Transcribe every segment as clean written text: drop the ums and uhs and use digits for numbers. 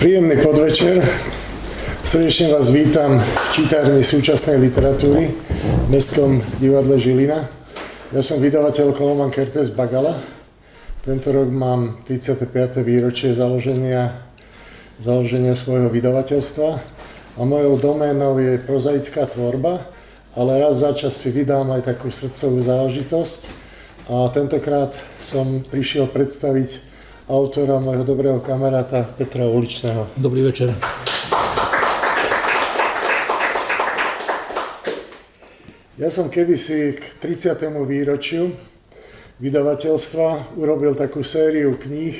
Príjemný podvečer. Srdečne vás vítam v čítárni súčasnej literatúry v Mestskom divadle Žilina. Ja som vydavateľ Koloman Kertész Bagala. Tento rok mám 35. výročie založenia svojho vydavateľstva a mojou doménou je prozaická tvorba, ale raz za čas si vydám aj takú srdcovú záležitosť a tentokrát som prišiel predstaviť autora, môjho dobrého kamaráta Petra Uličného. Dobrý večer. Ja som kedysi k 30. výročiu vydavateľstva urobil takú sériu kníh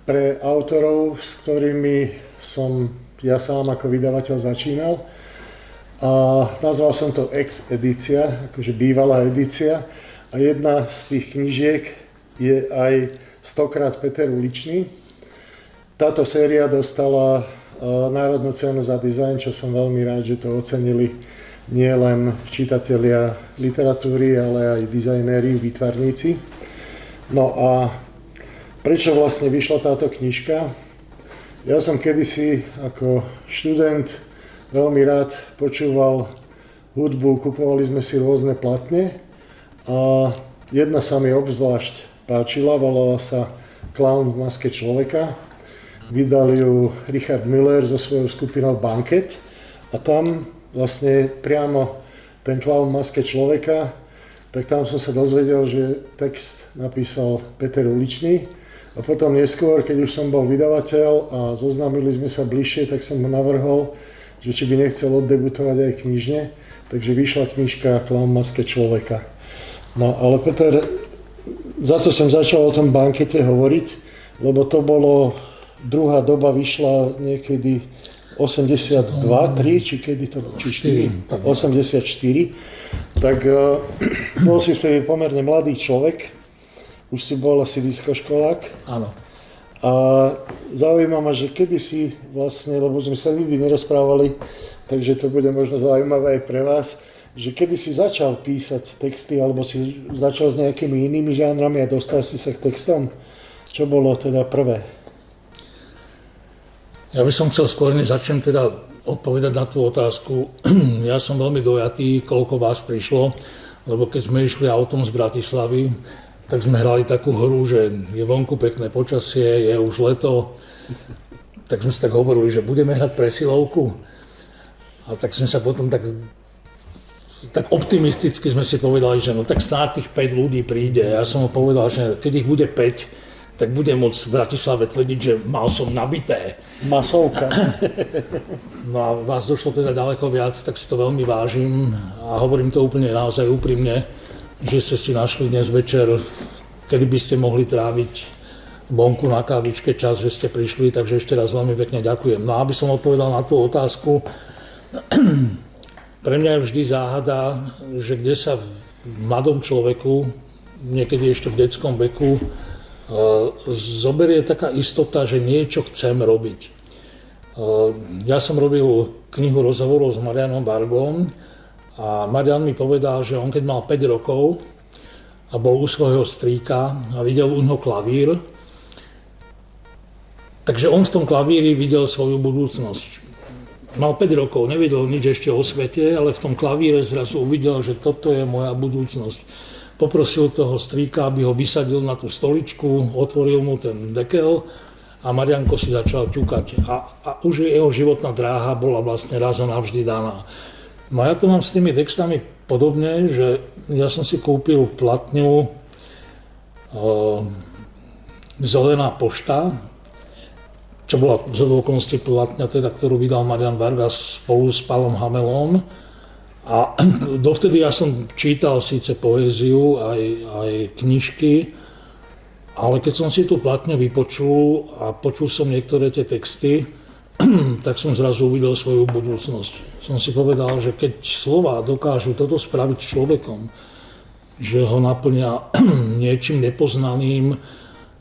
pre autorov, s ktorými som ja sám ako vydavateľ začínal. A nazval som to Ex-edícia, akože bývalá edícia. A jedna z tých knižiek je aj 100krát Peter Uličný. Táto séria dostala Národnú cenu za dizajn, čo som veľmi rád, že to ocenili nie len čitatelia literatúry, ale aj dizajnéri, výtvarníci. No a prečo vlastne vyšla táto knižka? Ja som kedysi ako študent veľmi rád počúval hudbu, kupovali sme si rôzne platne a jedna sa mi obzvlášť páčila, volala sa Klaun v maske človeka. Vydal ju Richard Müller so svojou skupinou Banket a tam vlastne priamo ten Klaun v maske človeka, tak tam som sa dozvedel, že text napísal Peter Uličný a potom neskôr, keď už som bol vydavateľ a zoznámili sme sa bližšie, tak som mu navrhol, že či by nechcel oddebutovať aj knižne, takže vyšla knižka Klaun v maske človeka. No ale Peter, za to som začal o tom Bankete hovoriť, lebo to bolo, druhá doba vyšla niekedy 82, 3, či kedy to, či 4, 84, tak bol si vtedy pomerne mladý človek, už si bol asi vysokoškolák. Áno. A zaujíma ma, že kedy si vlastne, lebo sme sa nikdy nerozprávali, takže to bude možno zaujímavé aj pre vás, že kedy si začal písať texty, alebo si začal s nejakými inými žánrami a dostal si sa k textom? Čo bolo teda prvé? Ja by som chcel skôr, než začnem teda odpovedať na tú otázku. Ja som veľmi dojatý, koľko vás prišlo, lebo keď sme išli autom z Bratislavy, tak sme hrali takú hru, že je vonku pekné počasie, je už leto, tak sme si tak hovorili, že budeme hrať presilovku. A tak sme sa potom tak optimisticky sme si povedali, že no tak snáď tých 5 ľudí príde. Ja som mu povedal, že keď ich bude 5, tak budem môcť v Bratislave tvrdiť, že mal som nabité. Masovka. No a vás došlo teda ďaleko viac, tak si to veľmi vážim a hovorím to úplne naozaj úprimne, že ste si našli dnes večer, kedy by ste mohli tráviť vonku na kávičke čas, že ste prišli, takže ešte raz veľmi pekne ďakujem. No a aby som odpovedal na tú otázku, pre mňa je vždy záhada, že kde sa v mladom človeku, niekedy ešte v detskom veku, zoberie taká istota, že niečo chcem robiť. Ja som robil knihu rozhovorov s Marianom Vargom a Marian mi povedal, že on keď mal 5 rokov a bol u svojho strýka a videl u ňoho klavír, takže on v tom klavíri videl svoju budúcnosť. Mal 5 rokov, nevedel nič ešte o svete, ale v tom klavíre zrazu uvidel, že toto je moja budúcnosť. Poprosil toho strýka, aby ho vysadil na tú stoličku, otvoril mu ten dekel a Marianko si začal ťukať. A už jeho životná dráha bola vlastne raz a navždy daná. No ja to mám s tými textami podobne, že ja som si kúpil platňu Zelená pošta, čo bola z okolností platňa, teda, ktorú vydal Marian Varga spolu s Pálom Hamelom. A dovtedy ja som čítal síce poéziu, aj knižky, ale keď som si tú platňu vypočul a počul som niektoré tie texty, tak som zrazu uvidel svoju budúcnosť. Som si povedal, že keď slová dokážu toto spraviť s človekom, že ho naplňa niečím nepoznaným,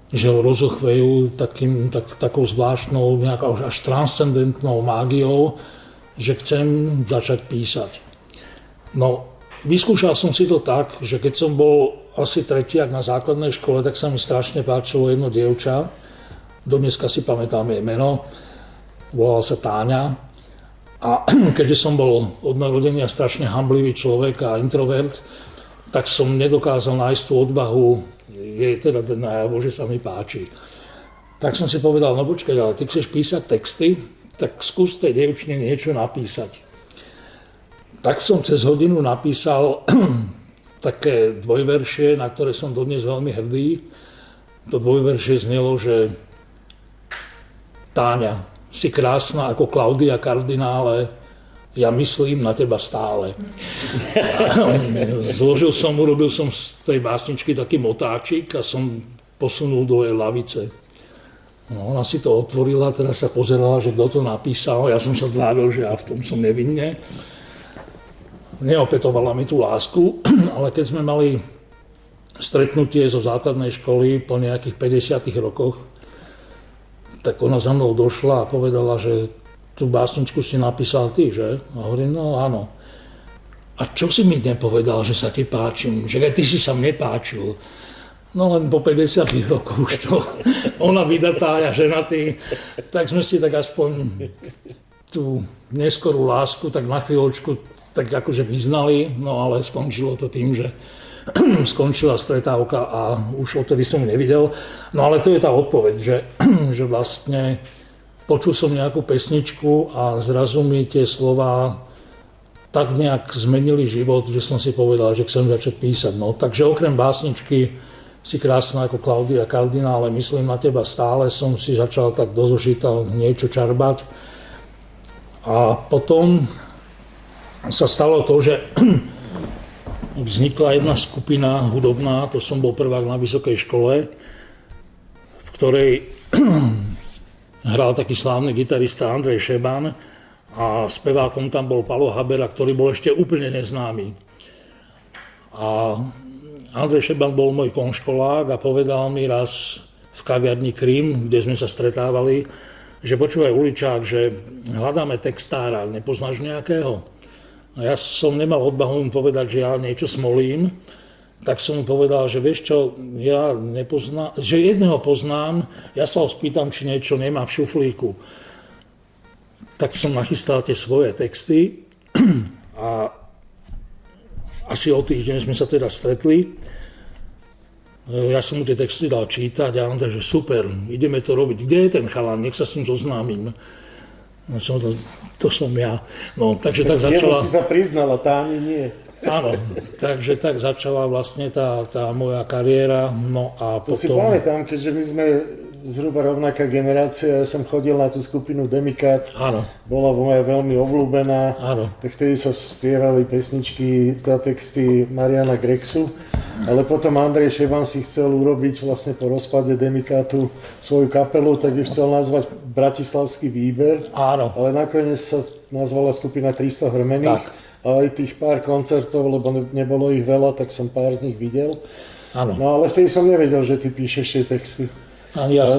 že ho rozochvejú takou zvláštnou, nejakou až transcendentnou mágiou, že chcem začať písať. No, vyskúšal som si to tak, že keď som bol asi tretiak na základnej škole, tak sa mi strašne páčilo jedno dievča, dodneska si pamätám jej meno, volala sa Táňa. A keďže som bol od narodenia strašne hamblivý človek a introvert, tak som nedokázal nájsť tú odvahu, je teda ten najavo, že sa mi páči. Tak som si povedal, no počkaj, ale ty chceš písať texty, tak skús tej dievčine niečo napísať. Tak som cez hodinu napísal také dvojveršie, na ktoré som dodnes veľmi hrdý. To dvojveršie znelo, že Táňa, si krásna ako Klaudia Kardinále, ja myslím na teba stále. Zložil som, urobil som z tej básničky taký motáčik a som posunul do jej lavice. No, ona si to otvorila, teraz sa pozerala, že kto to napísal, ja som sa tváril, že ja v tom som nevinne. Neopetovala mi tú lásku, ale keď sme mali stretnutie zo základnej školy po nejakých 50 rokoch, tak ona za mnou došla a povedala, že tú básničku si napísal ty, že? A hovorím, no áno. A čo si mi nepovedal, že sa ti páčim? Že ty si sa mne páčil. No len po 50 rokoch už to, ona vydatá, ja ženatý, tak sme si tak aspoň tú neskorú lásku tak na chvíľočku tak akože vyznali, no ale skončilo to tým, že skončila stretávka a už odtedy som nevidel. No ale to je tá odpoveď, že vlastne počul som nejakú pesničku a zrazu mi tie slová tak nejak zmenili život, že som si povedal, že chcem začať písať. No, takže okrem básničky Si krásna ako Klaudia Kardinále, myslím na teba stále, som si začal tak do zošita niečo čarbať. A potom sa stalo to, že vznikla jedna skupina hudobná, to som bol prvák na vysokej škole, v ktorej hral taký slávny gitarista Andrej Šeban a spevákom tam bol Palo Habera, ktorý bol ešte úplne neznámy. A Andrej Šeban bol môj konškolák a povedal mi raz v kaviarni Krím, kde sme sa stretávali, že počúvaj Uličák, že hľadáme textára, nepoznáš nejakého? A ja som nemal odvahu mu povedať, že ja niečo smolím, tak som mu povedal, že vieš čo, ja nepoznám, že jedného poznám, ja sa ho spýtam, či niečo nemá v šuflíku. Tak som nachystal tie svoje texty a asi o týždeň sme sa teda stretli. Ja som mu tie texty dal čítať a on takže super, ideme to robiť. Kde je ten chalan, nech sa s ním zoznámim. To som ja. No, takže tak začala... Jemu si sa priznala, Táni nie. Áno, takže tak začala vlastne tá moja kariéra. No a to potom... si pamätám, keďže my sme zhruba rovnaká generácia, ja som chodil na tú skupinu Demikat, áno. Bola moja veľmi obľúbená, áno. Tak vtedy sa spievali pesničky, texty Mariana Grexu, ale potom Andrej Šeban si chcel urobiť vlastne po rozpade Demikatu svoju kapelu, tak ju chcel nazvať Bratislavský výber, áno. Ale nakoniec sa nazvala skupina 300 hrmených, a aj tých pár koncertov, lebo nebolo ich veľa, tak som pár z nich videl. Áno. No ale vtedy som nevedel, že ty píšeš tie texty. Ani ja.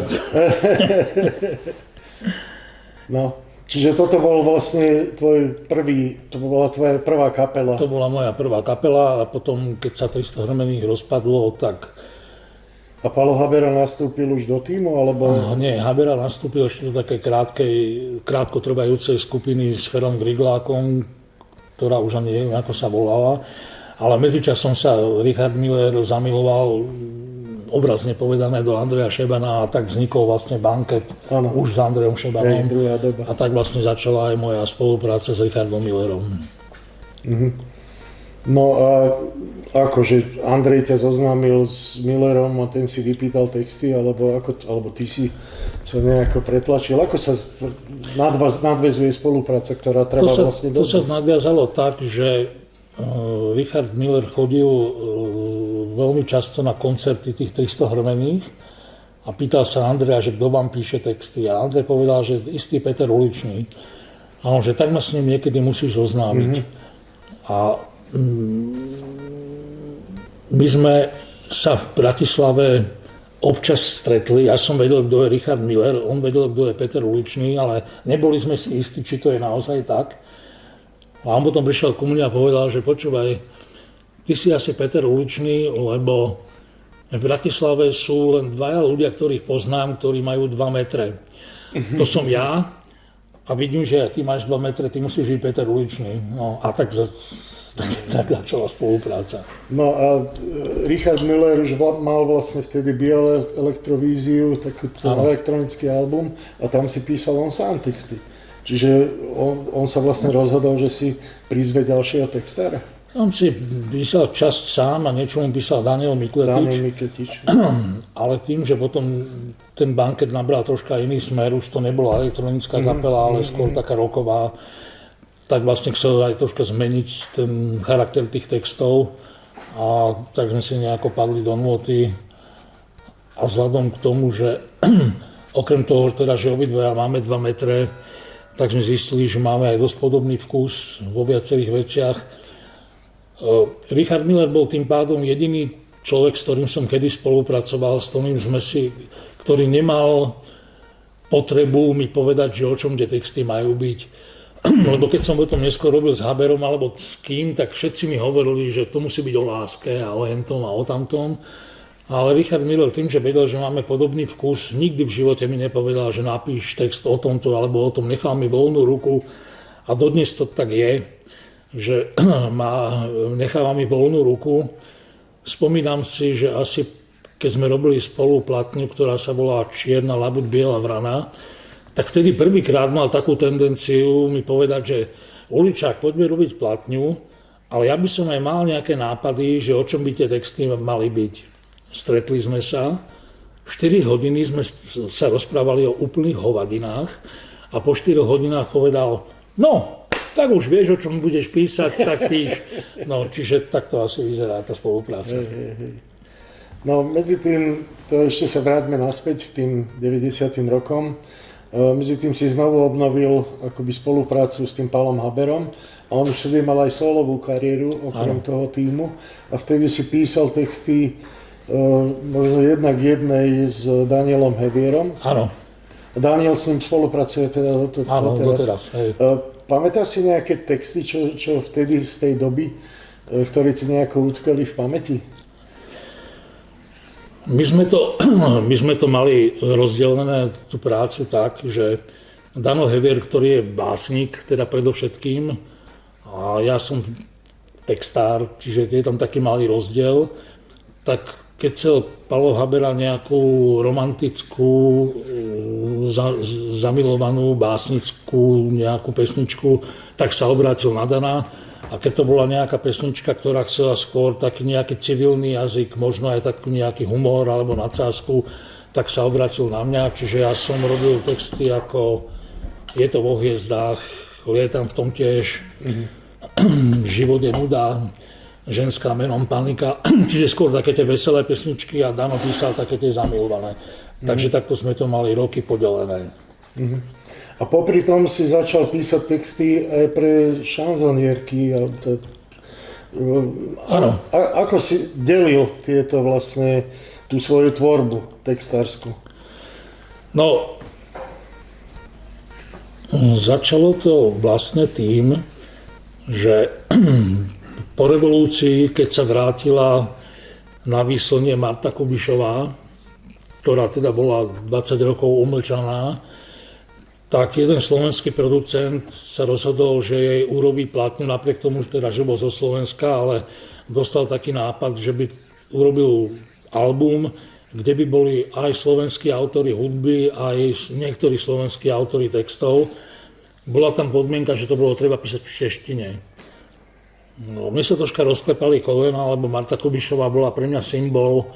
No, čiže toto bol vlastne to bola tvoja prvá kapela. To bola moja prvá kapela a potom, keď sa 300 hrmených rozpadlo, tak... A Palo Habera nastúpil už do týmu, alebo... Nie, Habera nastúpil ešte do takej krátkotrvajúcej skupiny s Ferom Griglákom, ktorá už ani neviem, ako sa volala. Ale medzičasom sa Richard Miller zamiloval, obrazne povedané, do Andreja Šebana a tak vznikol vlastne Banket už s Andrejom Šebanom. A tak vlastne začala aj moja spolupráca s Richardom Millerom. Mm-hmm. No a akože Andrej ťa zoznámil s Millerom a ten si vypýtal texty, alebo ty si sa nejako pretlačil. Ako sa nadväzuje spolupráca, ktorá trvá vlastne dodnes? To sa nadviazalo tak, že Richard Miller chodil veľmi často na koncerty tých 300 hrmených a pýtal sa Andreja, že kto vám píše texty. A Andrej povedal, že istý Peter Uličný. A on, že tak ma s ním niekedy musíš zoznámiť. Mm-hmm. A my sme sa v Bratislave občas stretli. Ja som vedel, kto je Richard Miller, on vedel, kto je Peter Uličný, ale neboli sme si istí, či to je naozaj tak. A on potom prišiel ku mne a povedal, že počúvaj, ty si asi Peter Uličný, lebo v Bratislave sú len dvaja ľudia, ktorých poznám, ktorí majú 2 metre. To som ja a vidím, že ty máš 2 metre, ty musíš byť Peter Uličný. No a tak začala spolupráca. No a Richard Müller už mal vlastne vtedy Bioelektrovíziu, taký elektronický album a tam si písal on sám texty. Čiže on sa vlastne rozhodol, že si prizve ďalšieho textára. Tam si písal časť sám a niečo mu písal Daniel Mikletič. Ale tým, že potom ten banket nabral troška iný smer, už to nebola elektronická kapela, ale skôr taká rocková, tak vlastne chcel aj troška zmeniť ten charakter tých textov a tak sme si nejako padli do nôty a vzhľadom k tomu, že okrem toho teda, že obidvaja máme 2 metre, tak sme zistili, že máme aj dosť podobný vkus vo viacerých veciach. Richard Müller bol tým pádom jediný človek, s ktorým som kedy spolupracoval, s ktorý nemal potrebu mi povedať, že o čom tie texty majú byť. Lebo keď som potom neskôr robil s Haberom alebo s kým, tak všetci mi hovorili, že to musí byť o láske a o hentom a o tamtom. Ale Richard Müller tým, že vedel, že máme podobný vkus, nikdy v živote mi nepovedal, že napíš text o tomto alebo o tom, nechal mi voľnú ruku a dodnes to tak je, že necháva mi voľnú ruku. Spomínam si, že asi keď sme robili spolu platňu, ktorá sa volá Čierna labud, biela vrana, tak vtedy prvýkrát mal takú tendenciu mi povedať, že Uličák, poďme robiť platňu, ale ja by som aj mal nejaké nápady, že o čom by tie texty mali byť. Stretli sme sa, 4 hodiny sme sa rozprávali o úplných hovadinách a po 4 hodinách povedal, no, tak už vieš, o čom budeš písať, tak píš. No, čiže takto asi vyzerá tá spolupráca. No, medzi tým, to ešte sa vráťme naspäť k tým 90. rokom. Medzi tým si znovu obnovil akoby spoluprácu s tým Pálom Haberom a on už vtedy mal aj solovú kariéru okrem toho týmu a vtedy si písal texty možno jednak jednej s Danielom Hevierom. Áno. Daniel s ním spolupracuje teda doteraz. Pamätáš si nejaké texty, čo vtedy z tej doby, ktoré ti nejako utkali v pamäti? My sme to mali rozdelené, tú prácu tak, že Dano Hevier, ktorý je básnik, teda predovšetkým, a ja som textár, čiže je tam taký malý rozdiel, tak keď chcel Palo Habera nejakú romantickú, zamilovanú, básnickú nejakú pesničku, tak sa obrátil na Dana. A keď to bola nejaká pesnička, ktorá chcela skôr taký nejaký civilný jazyk, možno aj taký nejaký humor alebo nadsázku, tak sa obrátil na mňa. Čiže ja som robil texty ako Je to vo hviezdách, Lietam v tom tiež, Život je nuda, Ženská menom panika, čiže skôr také tie veselé pesničky a Dano písal také tie zamilované. Takže takto sme to mali roky podelené. A popri tom si začal písať texty aj pre šanzonierky. Áno. Ako si delil tieto vlastne, tú svoju tvorbu textársku? No, začalo to vlastne tým, že po revolúcii, keď sa vrátila na výslnie Marta Kubišová, ktorá teda bola 20 rokov umlčaná, tak jeden slovenský producent sa rozhodol, že jej urobí platňu, napriek tomu, že bol zo Slovenska, ale dostal taký nápad, že by urobil album, kde by boli aj slovenskí autori hudby, aj niektorí slovenskí autori textov. Bola tam podmienka, že to bolo treba písať v češtine. No, mne sa troška rozklepali kolena, lebo Marta Kubišová bola pre mňa symbol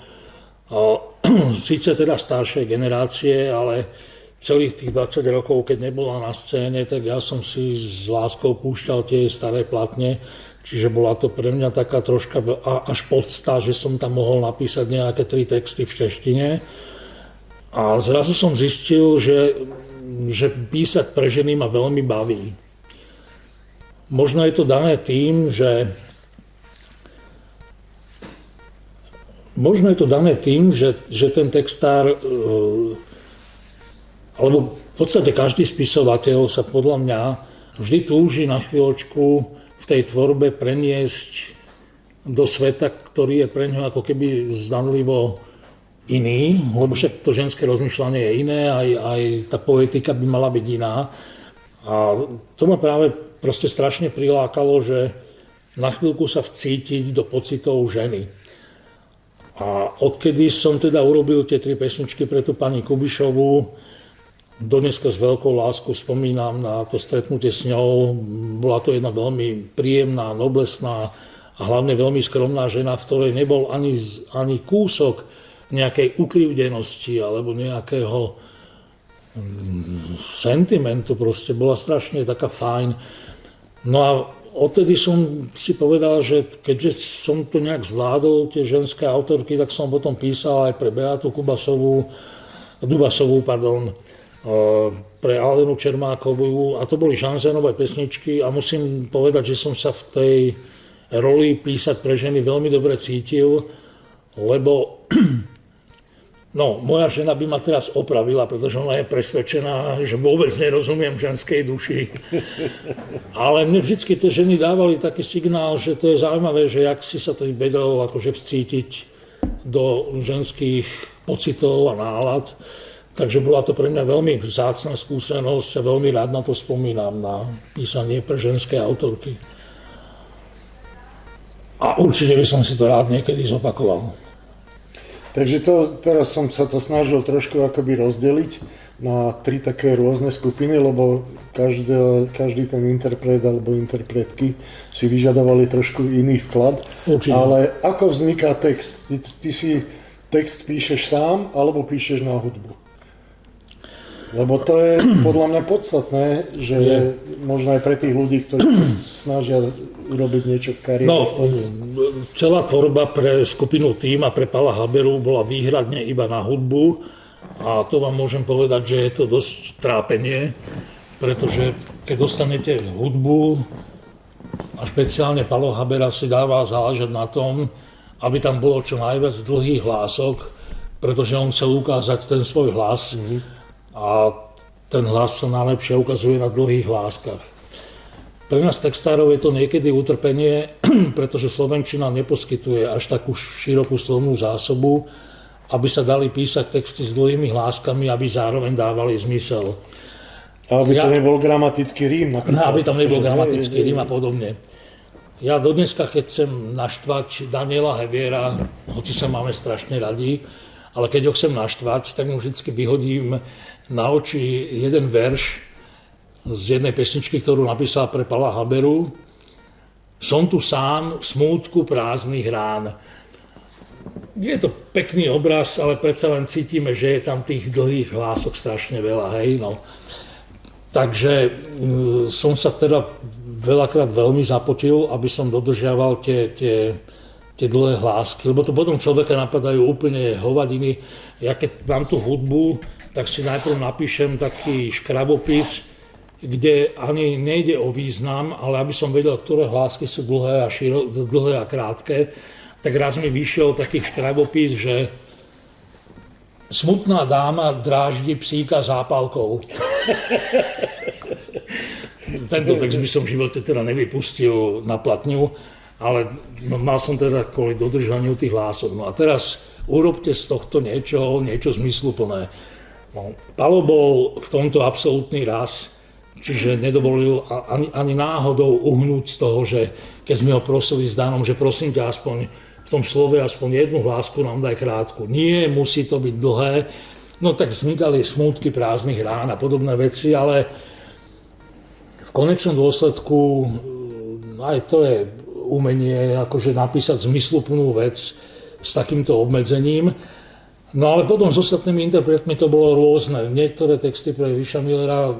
síce teda staršej generácie, ale celých tých 20 rokov, keď nebola na scéne, tak ja som si s láskou púšťal tie staré platne, čiže bola to pre mňa taká troška až podsta, že som tam mohol napísať nejaké 3 texty v češtine. A zrazu som zistil, že písať pre ženy ma veľmi baví. Možno je to dané tým, že ten textár, alebo v podstate každý spisovateľ sa podľa mňa vždy túži na chvíľočku v tej tvorbe preniesť do sveta, ktorý je pre ňo ako keby zdanlivo iný, lebo však to ženské rozmýšľanie je iné, aj tá poetika by mala byť iná. A to ma práve proste strašne prilákalo, že na chvíľku sa vcítiť do pocitov ženy. A odkedy som teda urobil tie 3 pesničky pre tú pani Kubišovú, dodneska s veľkou láskou spomínam na to stretnutie s ňou. Bola to jedna veľmi príjemná, noblesná a hlavne veľmi skromná žena, v ktorej nebol ani kúsok nejakej ukrivdenosti alebo nejakého sentimentu, proste bola strašne taká fajn. No a odtedy som si povedal, že keďže som to nejak zvládol, tie ženské autorky, tak som potom písal aj pre Beatu Dubasovú, pre Alenu Čermákovú, a to boli šanzénové pesničky a musím povedať, že som sa v tej roli písať pre ženy veľmi dobre cítil, lebo no, moja žena by ma teraz opravila, pretože ona je presvedčená, že vôbec nerozumiem ženskej duši. Ale mne vždycky tie ženy dávali taký signál, že to je zaujímavé, že jak si sa tedy vedel akože vcítiť do ženských pocitov a nálad. Takže bola to pre mňa veľmi vzácna skúsenosť a veľmi rád na to spomínam, na písanie pre ženské autorky. A určite by som si to rád niekedy zopakoval. Takže teraz som sa to snažil trošku akoby rozdeliť na 3 také rôzne skupiny, lebo každý ten interpret alebo interpretky si vyžadovali trošku iný vklad. Určite. Ale ako vzniká text? Ty si text píšeš sám alebo píšeš na hudbu? Lebo to je podľa mňa podstatné, že možno aj pre tých ľudí, ktorí sa snažia urobiť niečo v kariére. No, celá tvorba pre skupinu Tým a pre Pala Haberu bola výhradne iba na hudbu a to vám môžem povedať, že je to dosť trápenie, pretože keď dostanete hudbu a špeciálne Palo Habera si dáva záležať na tom, aby tam bolo čo najviac dlhých hlások, pretože on chcel ukázať ten svoj hlas a ten hlas sa najlepšie ukazuje na dlhých hláskach. Pre nás textárov je to niekedy utrpenie, pretože slovenčina neposkytuje až takú širokú slovnú zásobu, aby sa dali písať texty s dlhými hláskami, aby zároveň dávali zmysel. Aby to nebol gramatický rím napríklad. Aby tam nebol gramatický rím a podobne. Ja dodneska, keď chcem naštvať Daniela Heviera, hoci sa máme strašne radi, ale keď ho chcem naštvať, tak mu vždy vyhodím na oči jeden verš z jednej pesničky, ktorú napísal pre Pala Haberu. Som tu sám v smútku prázdnych rán. Je to pekný obraz, ale predsa len cítime, že je tam tých dlhých hlások strašne veľa, hej, no. Takže som sa teda veľakrát veľmi zapotil, aby som dodržiaval tie dlhé hlásky, lebo to potom človeka napadajú úplne hovadiny. Ja keď mám tú hudbu, tak si najprv napíšem taký škrabopis, kde ani nejde o význam, ale aby som vedel, ktoré hlásky sú dlhé a krátke, tak raz mi vyšiel taký škrabopis, že smutná dáma dráždi psíka zápalkou. Tento text by som v živote teda nevypustil na platňu, ale mal som teda kvôli dodržaniu tých hlások. No a teraz urobte z tohto niečo zmysluplné. No, Palo bol v tomto absolútny raz, čiže nedovolil ani náhodou uhnúť z toho, že keď sme ho prosili s Danom, že prosím ťa aspoň v tom slove aspoň jednu hlásku nám daj krátku. Nie, musí to byť dlhé. No tak vznikali smútky prázdnych rán a podobné veci, ale v konečnom dôsledku aj to je umenie akože napísať zmysluplnú vec s takýmto obmedzením. No ale potom s ostatnými interpretmi to bolo rôzne. Niektoré texty pre Ríša Millera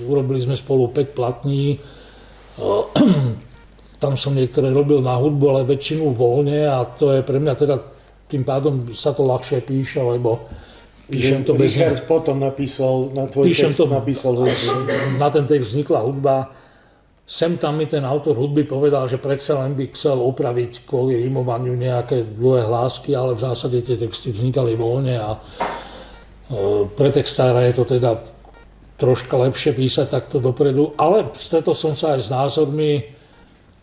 urobili sme spolu 5 platní. Tam som niektoré robil na hudbu, ale väčšinu voľne a to je pre mňa teda tým pádom sa to ľahšie píše, lebo píšem to bez... Richard potom napísal, na tvoj text napísal hudbu. Na ten text vznikla hudba. Sem tam mi ten autor hudby povedal, že predsa len by chcel opraviť kvôli rímovaniu nejaké dlhé hlásky, ale v zásade tie texty vznikali voľne a pre textára je to teda troška lepšie písať takto dopredu. Ale stretol som sa aj s názormi,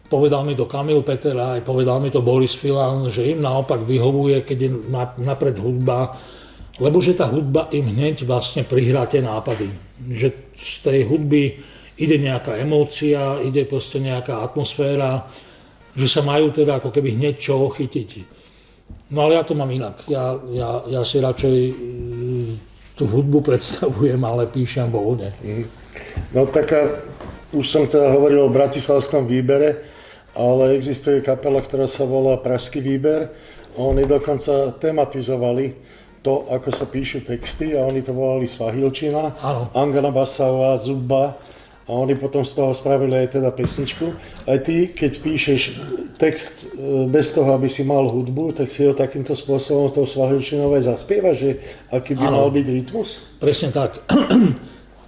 povedal mi to Kamil Petera, aj povedal mi to Boris Filan, že im naopak vyhovuje, keď je napred hudba, lebo že tá hudba im hneď vlastne prihrá tie nápady. Že z tej hudby ide nejaká emócia, ide proste nejaká atmosféra, že sa majú teda ako keby hneď čo chytiť. No ale ja to mám inak. Ja si radšej tú hudbu predstavujem, ale píšem voľne. No taká, už som teda hovoril o bratislavskom výbere, ale existuje kapela, ktorá sa volá Pražský výber. Oni dokonca tematizovali to, ako sa píšu texty a oni to volali Svahilčina, Angana Basová, Zuba a oni potom z toho spravili aj teda pesničku. Aj ty, keď píšeš text bez toho, aby si mal hudbu, tak si ho takýmto spôsobom tou svahilčinou aj zaspievaš, že aký by mal byť rytmus? Presne tak.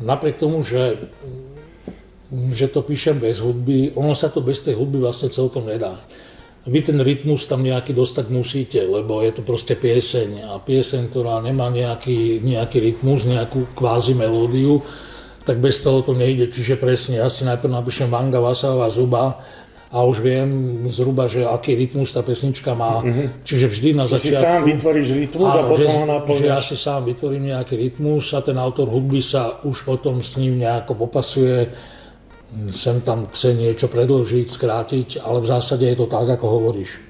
Napriek tomu, že to píšem bez hudby, ono sa to bez tej hudby vlastne celkom nedá. Vy ten rytmus tam nejaký dostať musíte, lebo je to proste pieseň a pieseň, ktorá nemá nejaký rytmus, nejakú kvázi melódiu, tak bez toho to nejde. Čiže presne, ja si najprv napíšem Vanga, Vasava, Zuba a už viem zhruba, že aký rytmus tá pesnička má. Čiže vždy na začiatku... Ty si sám vytvoríš rytmus a potom ho naplňaš. Ja si sám vytvorím nejaký rytmus a ten autor hudby sa už potom s ním nejako popasuje, sem tam chce niečo predĺžiť, skrátiť, ale v zásade je to tak, ako hovoríš.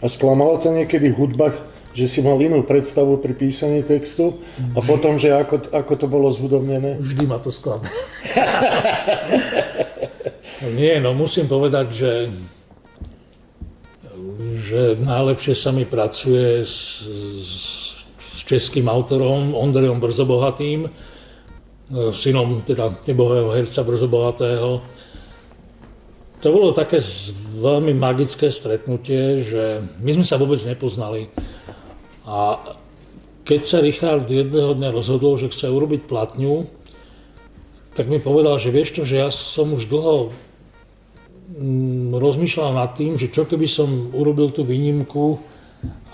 A sklamala ťa niekedy hudba, že si mal inú predstavu pri písaní textu a potom, že ako to bolo zhudobnené? Vždy ma to sklamá. Nie, no musím povedať, že najlepšie sa mi pracuje s českým autorom Ondrejom Brzobohatým, synom teda nebohého herca Brzobohatého. To bolo také veľmi magické stretnutie, že my sme sa vôbec nepoznali. A keď sa Richard jedného dňa rozhodol, že chce urobiť platňu, tak mi povedal, že vieš čo, že ja som už dlho rozmýšľal nad tým, že čo keby som urobil tú výnimku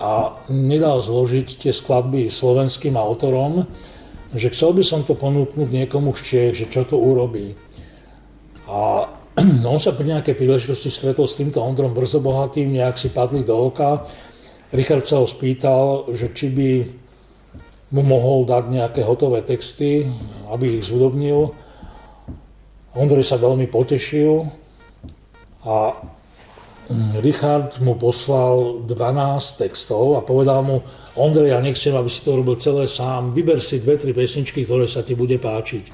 a nedal zložiť tie skladby slovenským autorom, že chcel by som to ponúknuť niekomu z Čiech, že čo to urobí. A on sa pri nejakej príležitosti stretol s týmto Ondrom Brzobohatým, nejak si padli do oka. Richard sa ho spýtal, že či by mu mohol dať nejaké hotové texty, aby ich zhudobnil. Ondrej sa veľmi potešil a Richard mu poslal 12 textov a povedal mu: Ondrej, ja nechcem, aby si to robil celé sám, vyber si 2-3 pesničky, ktoré sa ti bude páčiť.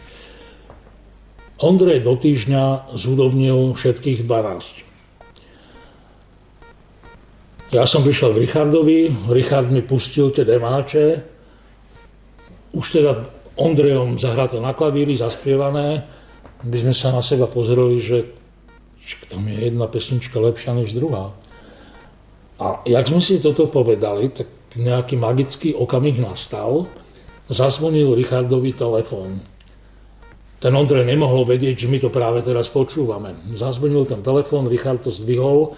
Ondrej do týždňa zhudobnil všetkých 12. Ja som prišiel k Richardovi, Richard mi pustil tie demáče, už teda Ondrejom zahraté na klavíri, zaspievané, my sme sa na seba pozreli, že tam je jedna pesnička lepšia než druhá. A jak sme si toto povedali, tak nejaký magický okamih nastal, zazvonil Richardovi telefón. Ten Ondrej nemohol vedieť, že my to práve teraz počúvame. Zazvonil ten telefón, Richard to zdvihol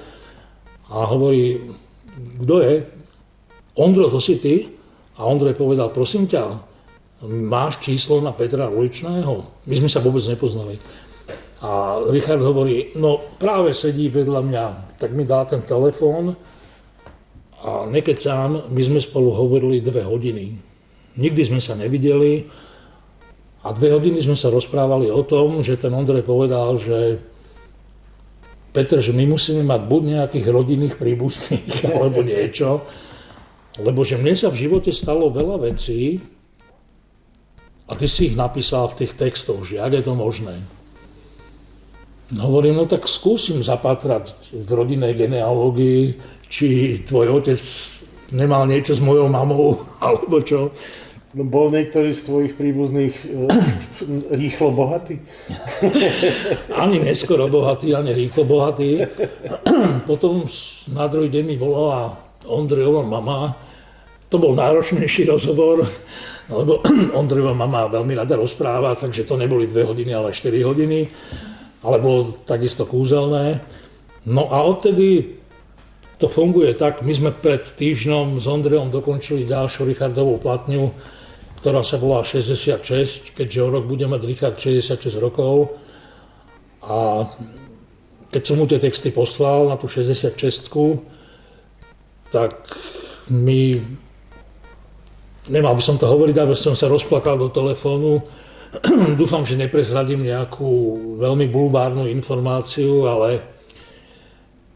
a hovorí: kto je? Ondro, to si ty? A Ondrej povedal: prosím ťa, máš číslo na Petra Uličného? My sme sa vôbec nepoznali. A Richard hovorí: no práve sedí vedľa mňa, tak mi dá ten telefón a nekecám, my sme spolu hovorili 2 hodiny. Nikdy sme sa nevideli a 2 hodiny sme sa rozprávali o tom, že ten Ondrej povedal, že Peter, že my musíme mať buď nejakých rodinných príbuzných alebo niečo, lebo že mne sa v živote stalo veľa vecí a ty si ich napísal v tých textoch, že jak je to možné. Hovorím, no tak skúsim zapatrať v rodinnej genealógii, či tvoj otec nemal niečo s mojou mamou, alebo čo. No, bol niektorý z tvojich príbuzných rýchlo bohatý? Ani neskoro bohatý, ani rýchlo bohatý. Potom na druhý deň mi volala Ondrejova mama. To bol náročnejší rozhovor, lebo Ondrejova mama veľmi rada rozpráva, takže to neboli 2 hodiny, ale 4 hodiny. Ale bolo takisto kúzelné. No a odtedy to funguje tak, my sme pred týždňom s Ondrejom dokončili ďalšiu Richardovú platňu, ktorá sa volá 66, keďže o rok bude mať Richard 66 rokov. A keď som mu tie texty poslal na tú 66, tak nemal by som to hovoriť, aby som sa rozplakal do telefónu, Dúfam, že neprezradím nejakú veľmi bulvárnu informáciu, ale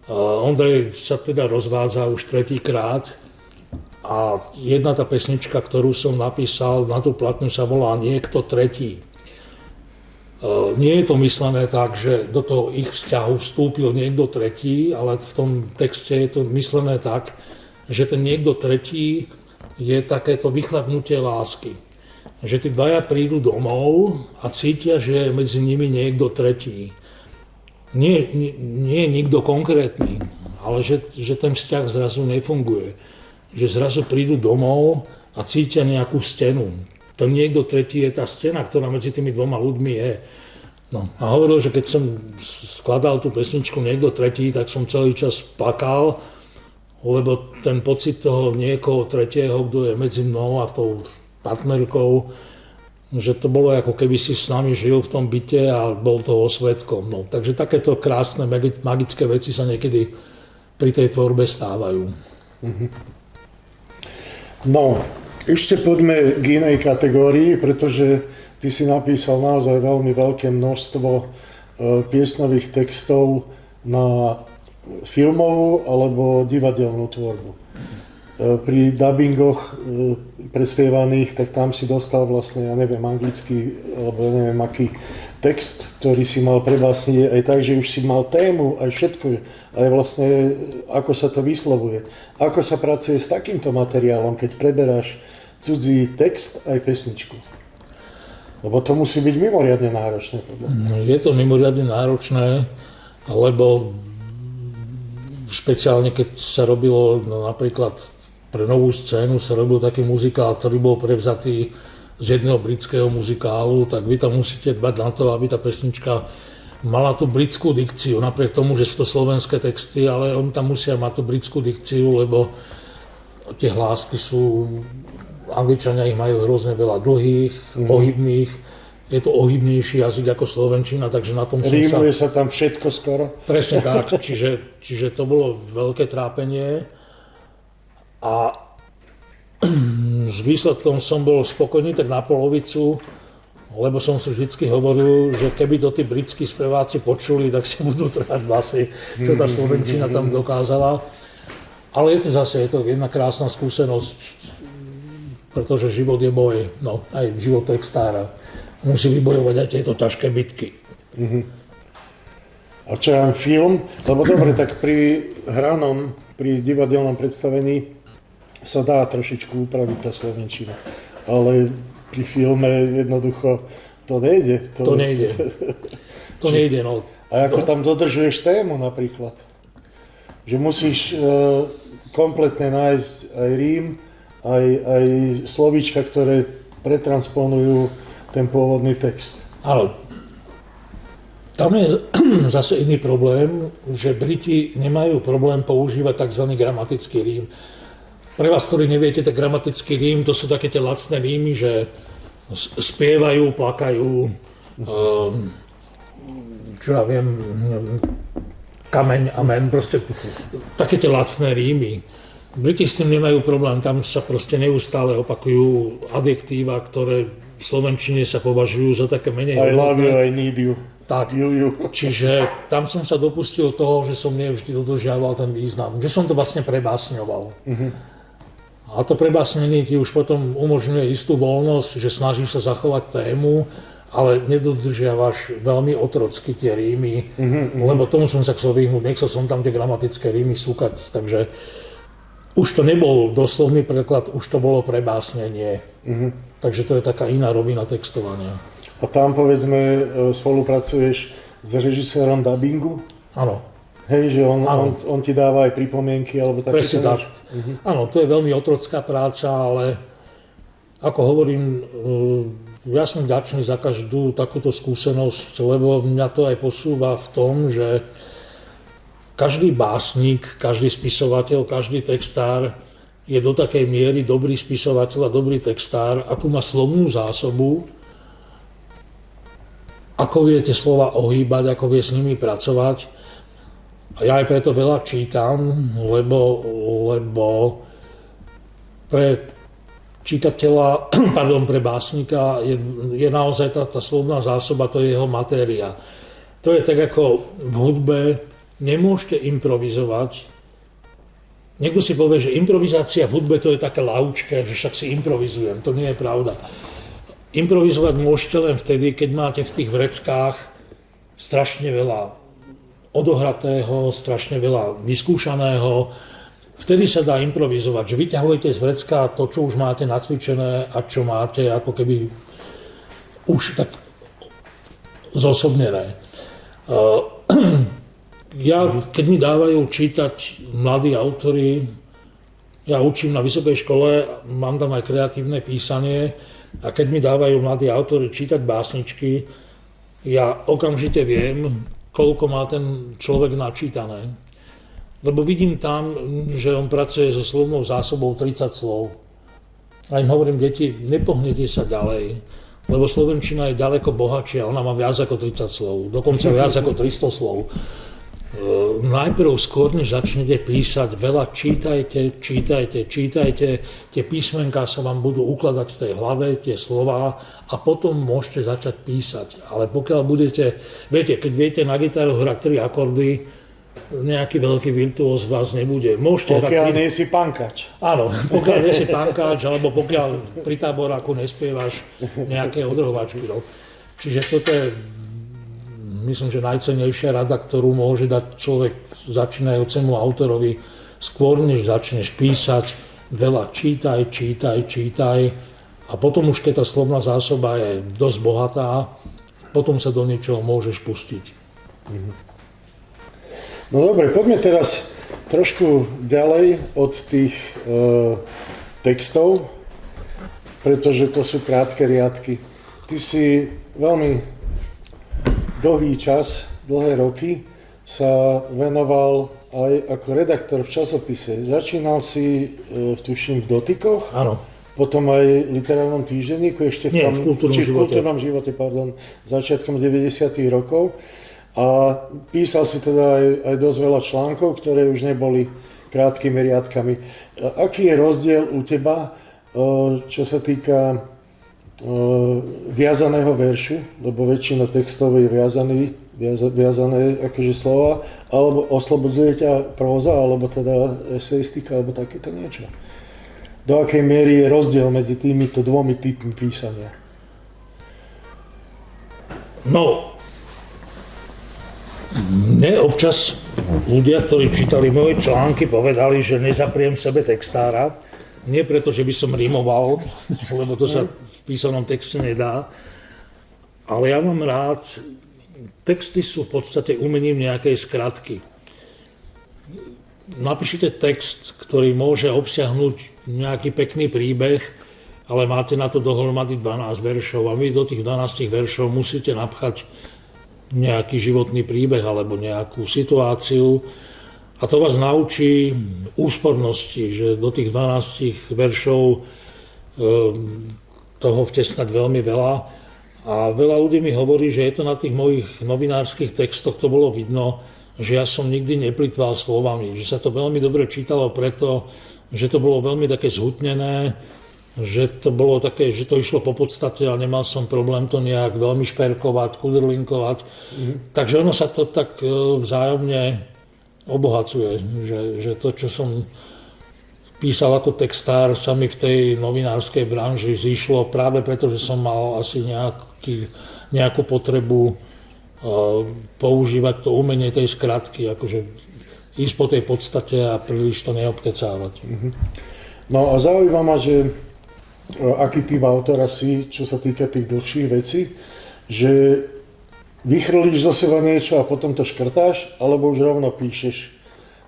Ondrej sa teda rozvádza už tretíkrát a jedna tá pesnička, ktorú som napísal na tú platňu, sa volá Niekto tretí. Nie je to myslené tak, že do toho ich vzťahu vstúpil niekto tretí, ale v tom texte je to myslené tak, že ten niekto tretí je takéto vychladnutie lásky. Že tí dvaja prídu domov a cítia, že je medzi nimi niekto tretí. Nie nikto konkrétny, ale že ten vzťah zrazu nefunguje. Že zrazu prídu domov a cítia nejakú stenu. To niekto tretí je tá stena, ktorá medzi tými dvoma ľuďmi je. No, a hovoril, že keď som skladal tú pesničku Niekto tretí, tak som celý čas plakal, lebo ten pocit toho niekoho tretieho, kto je medzi mnou a tou partnerkou, že to bolo ako keby si s nami žil v tom byte a bol toho svedkom. No, takže takéto krásne magické veci sa niekedy pri tej tvorbe stávajú. No, ešte poďme k inej kategórii, pretože ty si napísal naozaj veľmi veľké množstvo piesňových textov na filmovú alebo divadelnú tvorbu. Pri dubbingoch prespievaných, tak tam si dostal vlastne, ja neviem, anglický alebo neviem aký text, ktorý si mal prebásniť aj tak, že už si mal tému, aj všetko, aj vlastne ako sa to vyslovuje. Ako sa pracuje s takýmto materiálom, keď preberáš cudzí text aj pesničku? Lebo to musí byť mimoriadne náročné. No, je to mimoriadne náročné, lebo špeciálne keď sa robilo napríklad pre novú scénu, sa robil taký muzikál, ktorý bol prevzatý z jedného britského muzikálu, tak vy tam musíte dbať na to, aby tá pesnička mala tú britskú dikciu, napriek tomu, že sú to slovenské texty, ale oni tam musia mať tú britskú dikciu, lebo tie hlásky sú, Angličania ich majú hrozne veľa dlhých, ohybných, je to ohybnejší jazyk ako slovenčina, takže na tom Rímuje sa tam všetko skoro. Presne tak, čiže to bolo veľké trápenie a s výsledkom som bol spokojný tak na polovicu, lebo som si vždycky hovoril, že keby to tí britskí speváci počuli, tak si budú trhať vlasy, čo tá slovenčina tam dokázala. Ale je to jedna krásna skúsenosť, pretože život je boj, no aj život textára. Musí vybojovať aj tieto ťažké bitky. A čo ja film? Lebo dobre, tak pri divadelnom predstavení sa dá trošičku upraviť tá slovenčina. Ale pri filme jednoducho to nejde. To nejde. To nejde, no. A ako tam dodržuješ tému napríklad? Že musíš kompletne nájsť aj rím, aj slovíčka, ktoré pretransponujú ten pôvodný text. Áno. Tam je zase iný problém, že Briti nemajú problém používať tzv. Gramatický rím. Pre vás, ktorí neviete, tak gramatický rím, to sú také tie lacné rímy, že spievajú, plakajú, čo ja viem, kameň, amen, proste také tie lacné rímy. Briti s tým nemajú problém, tam sa proste neustále opakujú adjektíva, ktoré v slovenčine sa považujú za také menej I love you, I need you. Tak, čiže tam som sa dopustil toho, že som nevždy dodržiaval ten význam, že som to vlastne prebásňoval. A to prebásnenie ti už potom umožňuje istú voľnosť, že snažíš sa zachovať tému, ale nedodržiavaš veľmi otrocky tie rímy, lebo tomu som sa chcel vyhnúť, nechcel som tam tie gramatické rímy súkať, takže už to nebol doslovný preklad, už to bolo prebásnenie. Takže to je taká iná rovina textovania. A tam, povedzme, spolupracuješ s režisérom dubbingu? Áno. Hej, že on ti dáva aj pripomienky, alebo také. Presne tak. Áno, to je veľmi otrocká práca, ale ako hovorím, ja som vďačný za každú takúto skúsenosť, lebo mňa to aj posúva v tom, že každý básnik, každý spisovateľ, každý textár je do takej miery dobrý spisovateľ a dobrý textár, akú má slovnú zásobu, ako vie tie slova ohýbať, ako vie s nimi pracovať. A ja aj preto veľa čítam, lebo pre čitateľa pre básnika je naozaj tá slovná zásoba, to je jeho matéria. To je tak ako v hudbe, nemôžete improvizovať. Niekto si povie, že improvizácia v hudbe to je také ľahúčké, že však si improvizujem. To nie je pravda. Improvizovať môžete len vtedy, keď máte v tých vreckách strašne veľa odohratého, strašne veľa vyskúšaného. Vtedy sa dá improvizovať, že vyťahujete z vrecka to, čo už máte nacvičené a čo máte ako keby už tak zosobnené. Keď mi dávajú čítať mladí autori, ja učím na vysokej škole, mám tam aj kreatívne písanie, a keď mi dávajú mladí autori čítať básničky, ja okamžite viem, koľko má ten človek načítané. Lebo vidím tam, že on pracuje so slovnou zásobou 30 slov. A im hovorím, deti, nepohnete sa ďalej, lebo slovenčina je ďaleko bohatšia, ona má viac ako 30 slov, dokonca viac ako 300 slov. Najprv skôr, než začnete písať, veľa čítajte, tie písmenká sa vám budú ukladať v tej hlave, tie slová a potom môžete začať písať. Ale pokiaľ budete, viete, keď viete na gitaru hrať 3 akordy, nejaký veľký virtuós z vás nebude. Môžete pokiaľ nie si pankač. Áno, pokiaľ nie si pankač, alebo pokiaľ pri táboráku nespievaš nejaké odrhovačky. Čiže toto je, myslím, že najcennejšia rada, ktorú môže dať človek začínajúcemu autorovi. Skôr, než začneš písať, veľa čítaj a potom už keď tá slovná zásoba je dosť bohatá, potom sa do niečoho môžeš pustiť. No dobre, poďme teraz trošku ďalej od tých textov, pretože to sú krátke riadky. Ty si veľmi dlhý čas, dlhé roky sa venoval aj ako redaktor v časopise. Začínal si, tuším, v Dotykoch, Áno. potom aj v literárnom týždenníku, ešte v kultúrnom živote, začiatkom 90. rokov. A písal si teda aj dosť veľa článkov, ktoré už neboli krátkými riadkami. Aký je rozdiel u teba, čo sa týka viazaného veršu, lebo väčšina textov je viazané akože slova, alebo oslobodzuje ťa próza, alebo teda eseistika, alebo takéto niečo? Do akej miery je rozdiel medzi týmito dvomi typmi písania? No, mne občas ľudia, ktorí čítali moje články, povedali, že nezapriem sebe textára. Nie preto, že by som rímoval, lebo to sa v písanom texte nedá. Ale ja mám rád, texty sú v podstate umením nejakej skratky. Napíšite text, ktorý môže obsiahnuť nejaký pekný príbeh, ale máte na to dohromady 12 veršov a vy do tých 12 veršov musíte napchať nejaký životný príbeh alebo nejakú situáciu a to vás naučí úspornosti, že do tých 12 veršov toho vtesnať veľmi veľa a veľa ľudí mi hovorí, že je to na tých mojich novinárskych textoch, to bolo vidno, že ja som nikdy neplýtval slovami, že sa to veľmi dobre čítalo preto, že to bolo veľmi také zhutnené, že to bolo také, že to išlo po podstate a nemal som problém to nejak veľmi šperkovať, kudrlinkovať. Takže ono sa to tak vzájomne obohacuje, že to, čo som písal ako textár, sa mi v tej novinárskej branži zišlo práve preto, že som mal asi nejakú potrebu používať to umenie tej skratky, akože ísť po tej podstate a príliš to neobkecávať. No a zaujíma ma, že aký typ autora si, čo sa týka tých dlhších vecí, že vychrlíš zo seba niečo a potom to škrtáš, alebo už rovno píšeš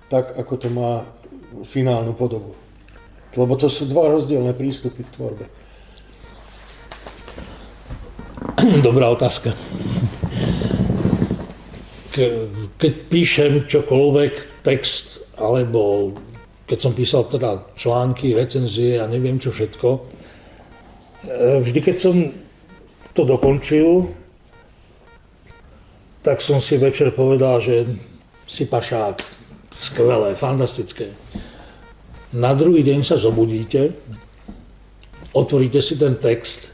tak, ako to má finálnu podobu. Lebo to sú dva rozdielne prístupy k tvorbe. Dobrá otázka. Keď píšem čokoľvek, text, alebo keď som písal teda články, recenzie a neviem čo všetko, vždy keď som to dokončil, tak som si večer povedal, že si pašák, skvelé, fantastické. Na druhý deň sa zobudíte otvoríte si ten text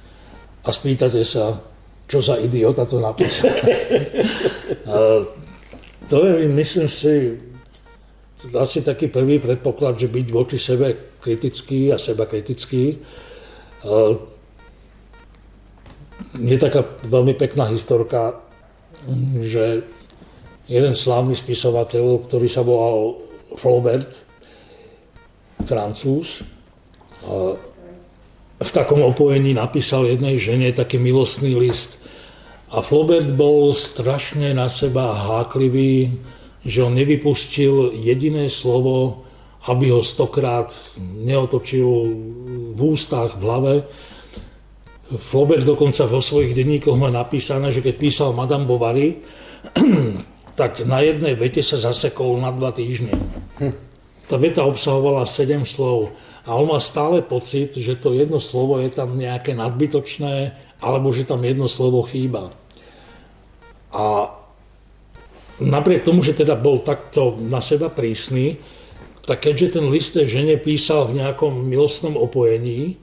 a spýtate sa, čo za idiota to napísal. To je, myslím si, asi taký prvý predpoklad, že byť voči sebe kritický a seba kritický. Je taká veľmi pekná historka, že jeden slávny spisovateľ, ktorý sa volal Flaubert, Francúz, v takom opojení napísal jednej žene taký milostný list. A Flaubert bol strašne na seba háklivý, že on nevypustil jediné slovo, aby ho 100-krát neotočil v ústach, v hlave. Flaubert dokonca vo svojich denníkoch má napísané, že keď písal Madame Bovary, tak na jednej vete sa zasekol na 2 týždne. Tá veta obsahovala 7 slov a on má stále pocit, že to jedno slovo je tam nejaké nadbytočné, alebo že tam jedno slovo chýba. A napriek tomu, že teda bol takto na seba prísny, tak keďže ten list tej žene písal v nejakom milostnom opojení,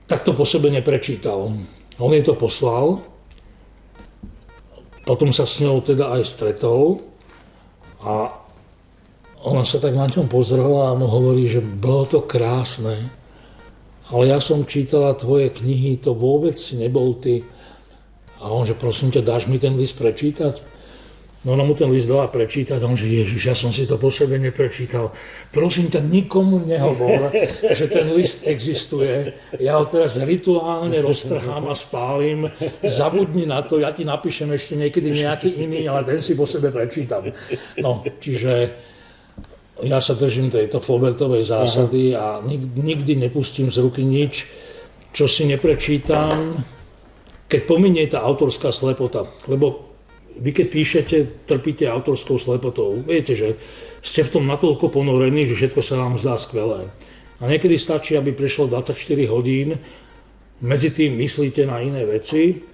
tak to po sebe neprečítal. On jej to poslal, potom sa s ňou teda aj stretol a ona sa tak na ňom pozrela a mu hovorí, že bolo to krásne, ale ja som čítala tvoje knihy, to vôbec si nebol ty. A on, že prosím ťa, dáš mi ten list prečítať? No ona mu ten list dala prečítať a on, že Ježiš, ja som si to po sebe neprečítal. Prosím ťa, nikomu nehovor, že ten list existuje. Ja ho teraz rituálne roztrhám a spálim. Zabudni na to, ja ti napíšem ešte niekedy nejaký iný, ale ten si po sebe prečítam. No, čiže ja sa držím tejto Flaubertovej zásady a nikdy nepustím z ruky nič, čo si neprečítam, keď pominie tá autorská slepota. Lebo vy keď píšete, trpíte autorskou slepotou. Viete, že ste v tom natoľko ponorení, že všetko sa vám zdá skvelé. A niekedy stačí, aby prešlo 24 hodín, medzi tým myslíte na iné veci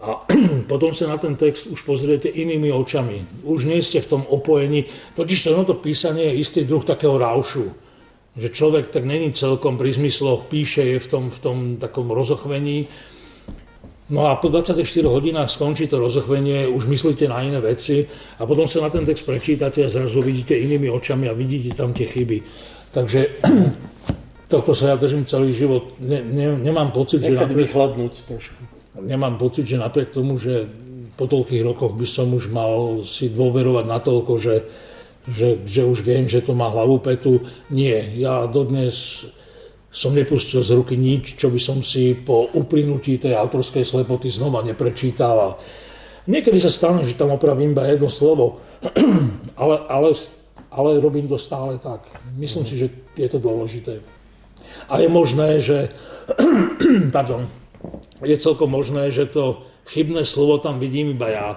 a potom sa na ten text už pozriete inými očami. Už nie ste v tom opojení, totiž to písanie je istý druh takého raušu. Že človek tak není celkom pri zmysloch, píše, je v tom takom rozochvení. No a po 24 hodinách skončí to rozochvenie, už myslíte na iné veci a potom sa na ten text prečítate a zrazu vidíte inými očami a vidíte tam tie chyby. Takže tohto sa ja držím celý život. Nemám pocit, že vychladnúť trošku. Nemám pocit, že napriek tomu, že po toľkých rokoch by som už mal si dôverovať natoľko, že už viem, že to má hlavu petu. Nie, ja dodnes som nepustil z ruky nič, čo by som si po uplynutí tej autorskej slepoty znova neprečítal. Niekedy sa stane, že tam opravím iba jedno slovo, ale robím to stále tak. Myslím si, že je to dôležité. A je možné, že je celkom možné, že to chybné slovo tam vidím iba ja.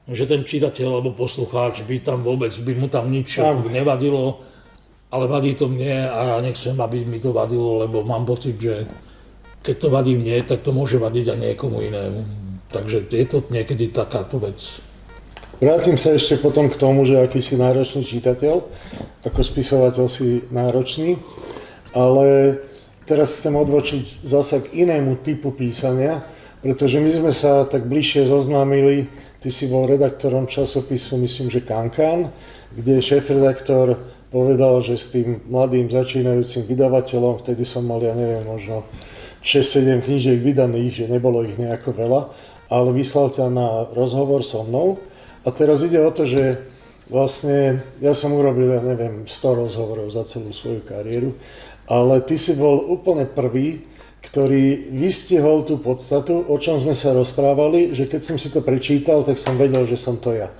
Že ten čitateľ alebo poslucháč by mu tam nič nevadilo. Ale vadí to mne a ja nechcem, aby mi to vadilo, lebo mám pocit, že keď to vadí mne, tak to môže vadiť aj niekomu inému. Takže je to niekedy takáto vec. Vrátim sa ešte potom k tomu, že aký si náročný čitateľ, ako spisovateľ si náročný, ale teraz chcem odbočiť zasa k inému typu písania, pretože my sme sa tak bližšie zoznámili, ty si bol redaktorom časopisu, myslím, že Kankan, kde šéfredaktor povedal, že s tým mladým začínajúcim vydavateľom, vtedy som mal, ja neviem, možno 6-7 knížiek vydaných, že nebolo ich nejako veľa, ale vyslal ťa na rozhovor so mnou. A teraz ide o to, že vlastne ja som urobil, ja neviem, 100 rozhovorov za celú svoju kariéru, ale ty si bol úplne prvý, ktorý vystihol tú podstatu, o čom sme sa rozprávali, že keď som si to prečítal, tak som vedel, že som to ja.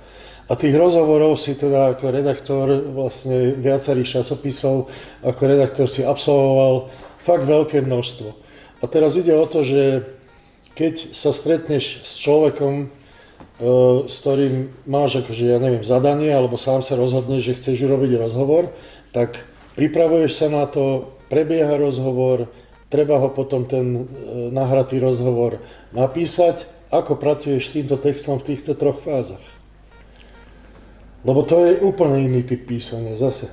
A tých rozhovorov si teda ako redaktor vlastne viacerých časopisov, ako redaktor si absolvoval fakt veľké množstvo. A teraz ide o to, že keď sa stretneš s človekom, s ktorým máš akože, ja neviem, zadanie, alebo sám sa rozhodneš, že chceš urobiť rozhovor, tak pripravuješ sa na to, prebieha rozhovor, treba ho potom ten nahratý rozhovor napísať. Ako pracuješ s týmto textom v týchto 3 fázach? Lebo to je úplne iný typ písania zase.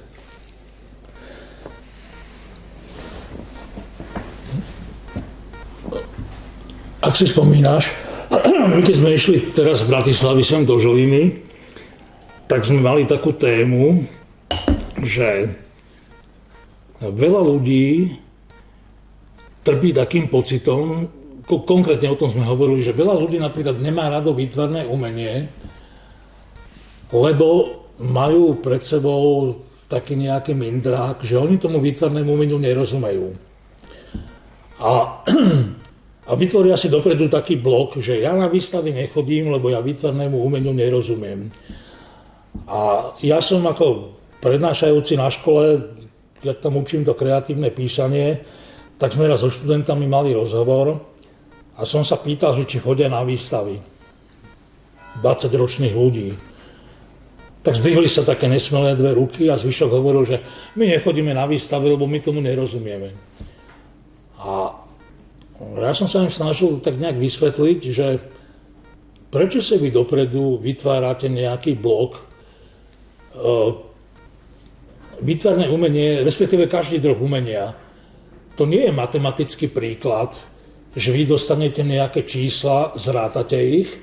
Ak si spomínaš, my keď sme išli teraz z Bratislavy sem do Žiliny, tak sme mali takú tému, že veľa ľudí trpí takým pocitom, konkrétne o tom sme hovorili, že veľa ľudí napríklad nemá rado výtvarné umenie, lebo majú pred sebou taký nejaký mindrák, že oni tomu výtvarnému umeniu nerozumejú. A vytvoria si dopredu taký blok, že ja na výstavy nechodím, lebo ja výtvarnému umeniu nerozumiem. A ja som ako prednášajúci na škole, jak tam učím to kreatívne písanie, tak sme raz so študentami mali rozhovor a som sa pýtal, že či chodia na výstavy 20-ročných ľudí. Tak zdvihli sa také nesmelé dve ruky a zvyšok hovoril, že my nechodíme na výstavy, lebo my tomu nerozumieme. A ja som sa im snažil tak nejak vysvetliť, že prečo si vy dopredu vytvárate nejaký blok. Výtvarné umenie, respektíve každý druh umenia, to nie je matematický príklad, že vy dostanete nejaké čísla, zrátate ich,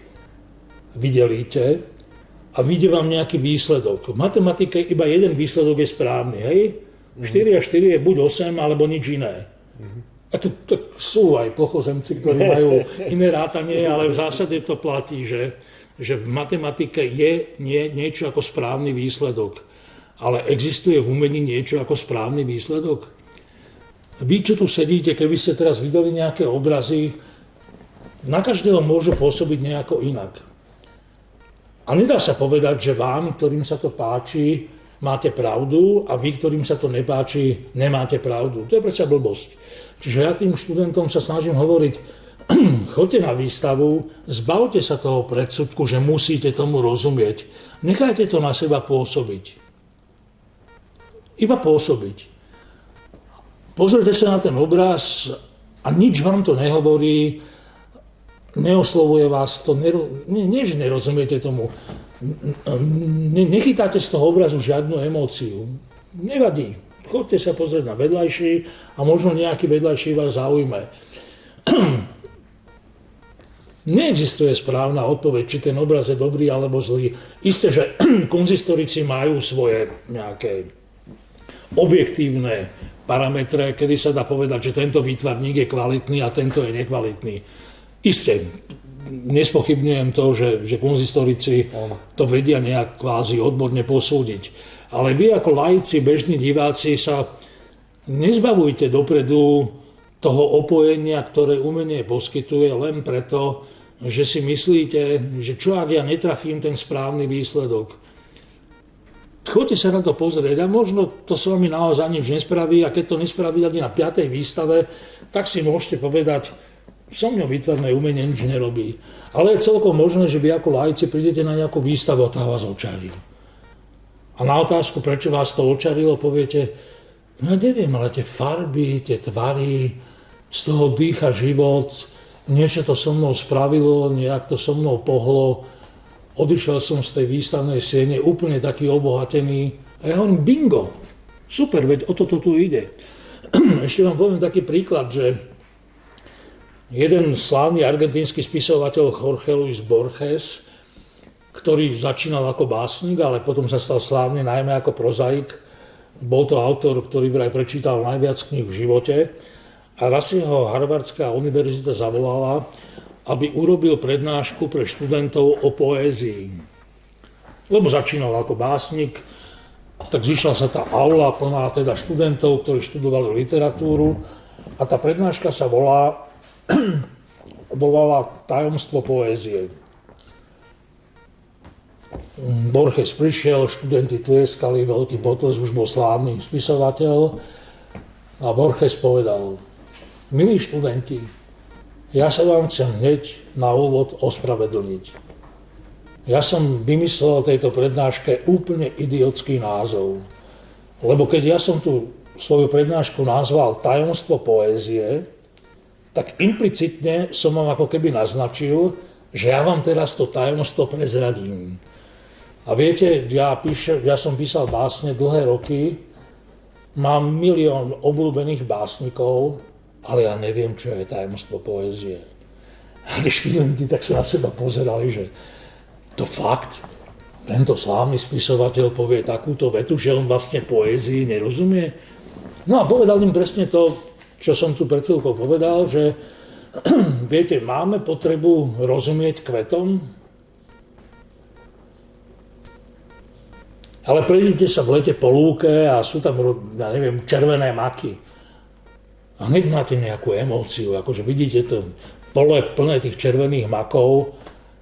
vydelíte a vyjde vám nejaký výsledok. V matematike iba jeden výsledok je správny, hej? 4 a 4 je buď 8, alebo nič iné. Tak sú aj plochozemci, ktorí majú iné rátanie, ale v zásade to platí, že v matematike je niečo ako správny výsledok. Ale existuje v umení niečo ako správny výsledok? Vy, čo tu sedíte, keby ste teraz videli nejaké obrazy, na každého môžu pôsobiť nejako inak. A nedá sa povedať, že vám, ktorým sa to páči, máte pravdu a vy, ktorým sa to nepáči, nemáte pravdu. To je predsa blbosť. Čiže ja tým študentom sa snažím hovoriť, choďte na výstavu, zbavte sa toho predsudku, že musíte tomu rozumieť. Nechajte to na seba pôsobiť. Iba pôsobiť. Pozrite sa na ten obraz a nič vám to nehovorí, neoslovuje vás to, nie že nerozumiete tomu, nechytáte z toho obrazu žiadnu emóciu. Nevadí. Choďte sa pozrieť na vedľajší a možno nejaký vedľajší vás zaujme. Neexistuje správna odpoveď, či ten obraz je dobrý alebo zlý. Isté, že konzistorici majú svoje nejaké objektívne parametre, kedy sa dá povedať, že tento výtvarník je kvalitný a tento je nekvalitný. Isté, nespochybňujem to, že konzistorici to vedia nejak kvázi odborne posúdiť. Ale vy ako laici, bežní diváci sa nezbavujte dopredu toho opojenia, ktoré umenie poskytuje len preto, že si myslíte, že čo ak ja netrafím ten správny výsledok. Choďte sa na to pozrieť a možno to s vami naozaj nič nespraví a keď to nespraví ani na 5. výstave, tak si môžete povedať, so mňou výtvarné umenie nič nerobí. Ale je celkom možné, že vy ako laici prídete na nejakú výstavu a tá vás očarí. A na otázku, prečo vás to očarilo, poviete, no ja neviem, ale tie farby, tie tvary, z toho dýcha život, niečo to so mnou spravilo, nejak to so mnou pohlo, odišiel som z tej výstavnej siene úplne taký obohatený. A ja hovorím, bingo, super, veď o toto tu ide. Ešte vám poviem taký príklad, že jeden slávny argentínsky spisovateľ Jorge Luis Borges, ktorý začínal ako básnik, ale potom sa stal slávny najmä ako prozaik. Bol to autor, ktorý vraj prečítal najviac kníh v živote. A raz jeho Harvardská univerzita zavolala, aby urobil prednášku pre študentov o poézii. Lebo začínal ako básnik, tak zišla sa tá aula plná teda študentov, ktorí študovali literatúru. A tá prednáška sa volala Tajomstvo poézie. Borges prišiel, študenti tlieskali, veľký potlesk, už bol slávny spisovateľ a Borges povedal, milí študenti, ja sa vám chcem hneď na úvod ospravedlniť. Ja som vymyslel tejto prednáške úplne idiotský názov, lebo keď ja som tu svoju prednášku nazval Tajomstvo poézie, tak implicitne som vám ako keby naznačil, že ja vám teraz to tajomstvo prezradím. A viete, ja som písal básne dlhé roky, mám 1 000 000 obľúbených básnikov, ale ja neviem, čo je tajomstvo poézie. A tí študenti tak sa na seba pozerali, že to fakt, tento slávny spisovateľ povie takúto vetu, že on vlastne poézii nerozumie. No a povedal im presne to, čo som tu pred chvíľkou povedal, že viete, máme potrebu rozumieť kvetom, ale prejdite sa v lete po lúke a sú tam, ja neviem, červené maky. A hneď máte nejakú emóciu, akože vidíte to pole plné tých červených makov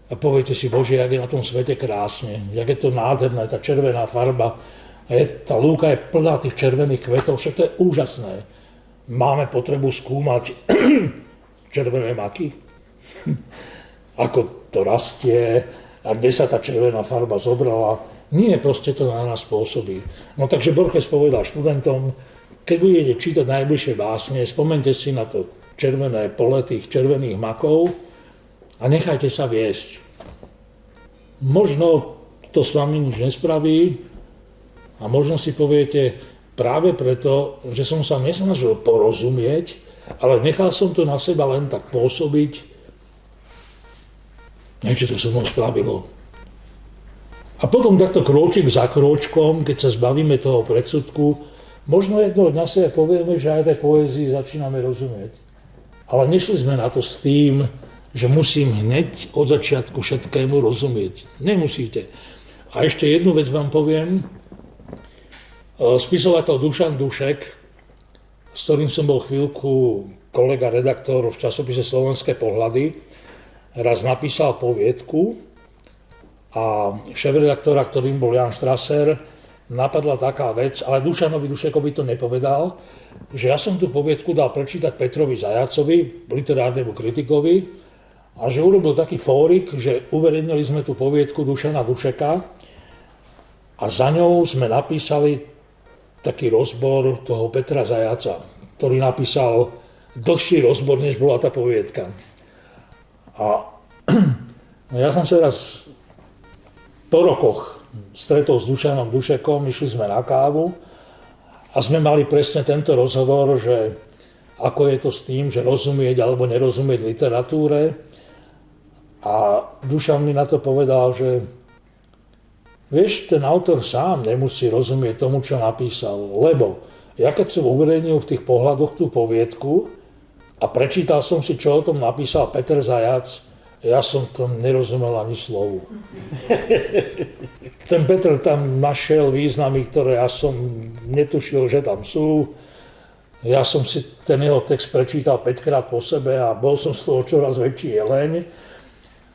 a poviete si, Bože, jak je na tom svete krásne, jak je to nádherné, tá červená farba. A tá lúka je plná tých červených kvetov, však to je úžasné. Máme potrebu skúmať červené maky, ako to rastie a kde sa tá červená farba zobrala. Nie, proste to na nás pôsobí. No takže Borges povedal študentom, keď budete čítať najbližšie básne, spomente si na to červené pole tých červených makov a nechajte sa viesť. Možno to s vami nič nespraví a možno si poviete, práve preto, že som sa nesnažil porozumieť, ale nechal som to na seba len tak pôsobiť, niečo to so mnou spravilo. A potom takto krôčik za krôčkom, keď sa zbavíme toho predsudku, možno jedno na sebe povieme, že aj tej poézii začíname rozumieť. Ale nešli sme na to s tým, že musím hneď od začiatku všetkému rozumieť. Nemusíte. A ešte jednu vec vám poviem. Spisovateľ Dušan Dušek, s ktorým som bol chvíľku kolega redaktor v časopise Slovenské pohľady, raz napísal poviedku, a šéfredaktora, ktorým bol Jan Strasser, napadla taká vec, ale Dušanovi Dušekovi to nepovedal, že ja som tú poviedku dal prečítať Petrovi Zajacovi, literárnemu kritikovi, a že urobil taký fórik, že uverejnili sme tú poviedku Dušana Dušeka a za ňou sme napísali taký rozbor toho Petra Zajaca, ktorý napísal dlhší rozbor, než bola tá poviedka. A ja som sa raz po rokoch stretol s Dušanom Dušekom, išli sme na kávu a sme mali presne tento rozhovor, že ako je to s tým, že rozumieť alebo nerozumieť literatúre. A Dušan mi na to povedal, že vieš, ten autor sám nemusí rozumieť tomu, čo napísal, lebo ja keď som uverejnil v tých pohľadoch tú poviedku a prečítal som si, čo o tom napísal Peter Zajac, ja som tam nerozumel ani slovu. Ten Petr tam našiel významy, ktoré ja som netušil, že tam sú. Ja som si ten jeho text prečítal 5-krát po sebe a bol som z toho čoraz väčší jeleň.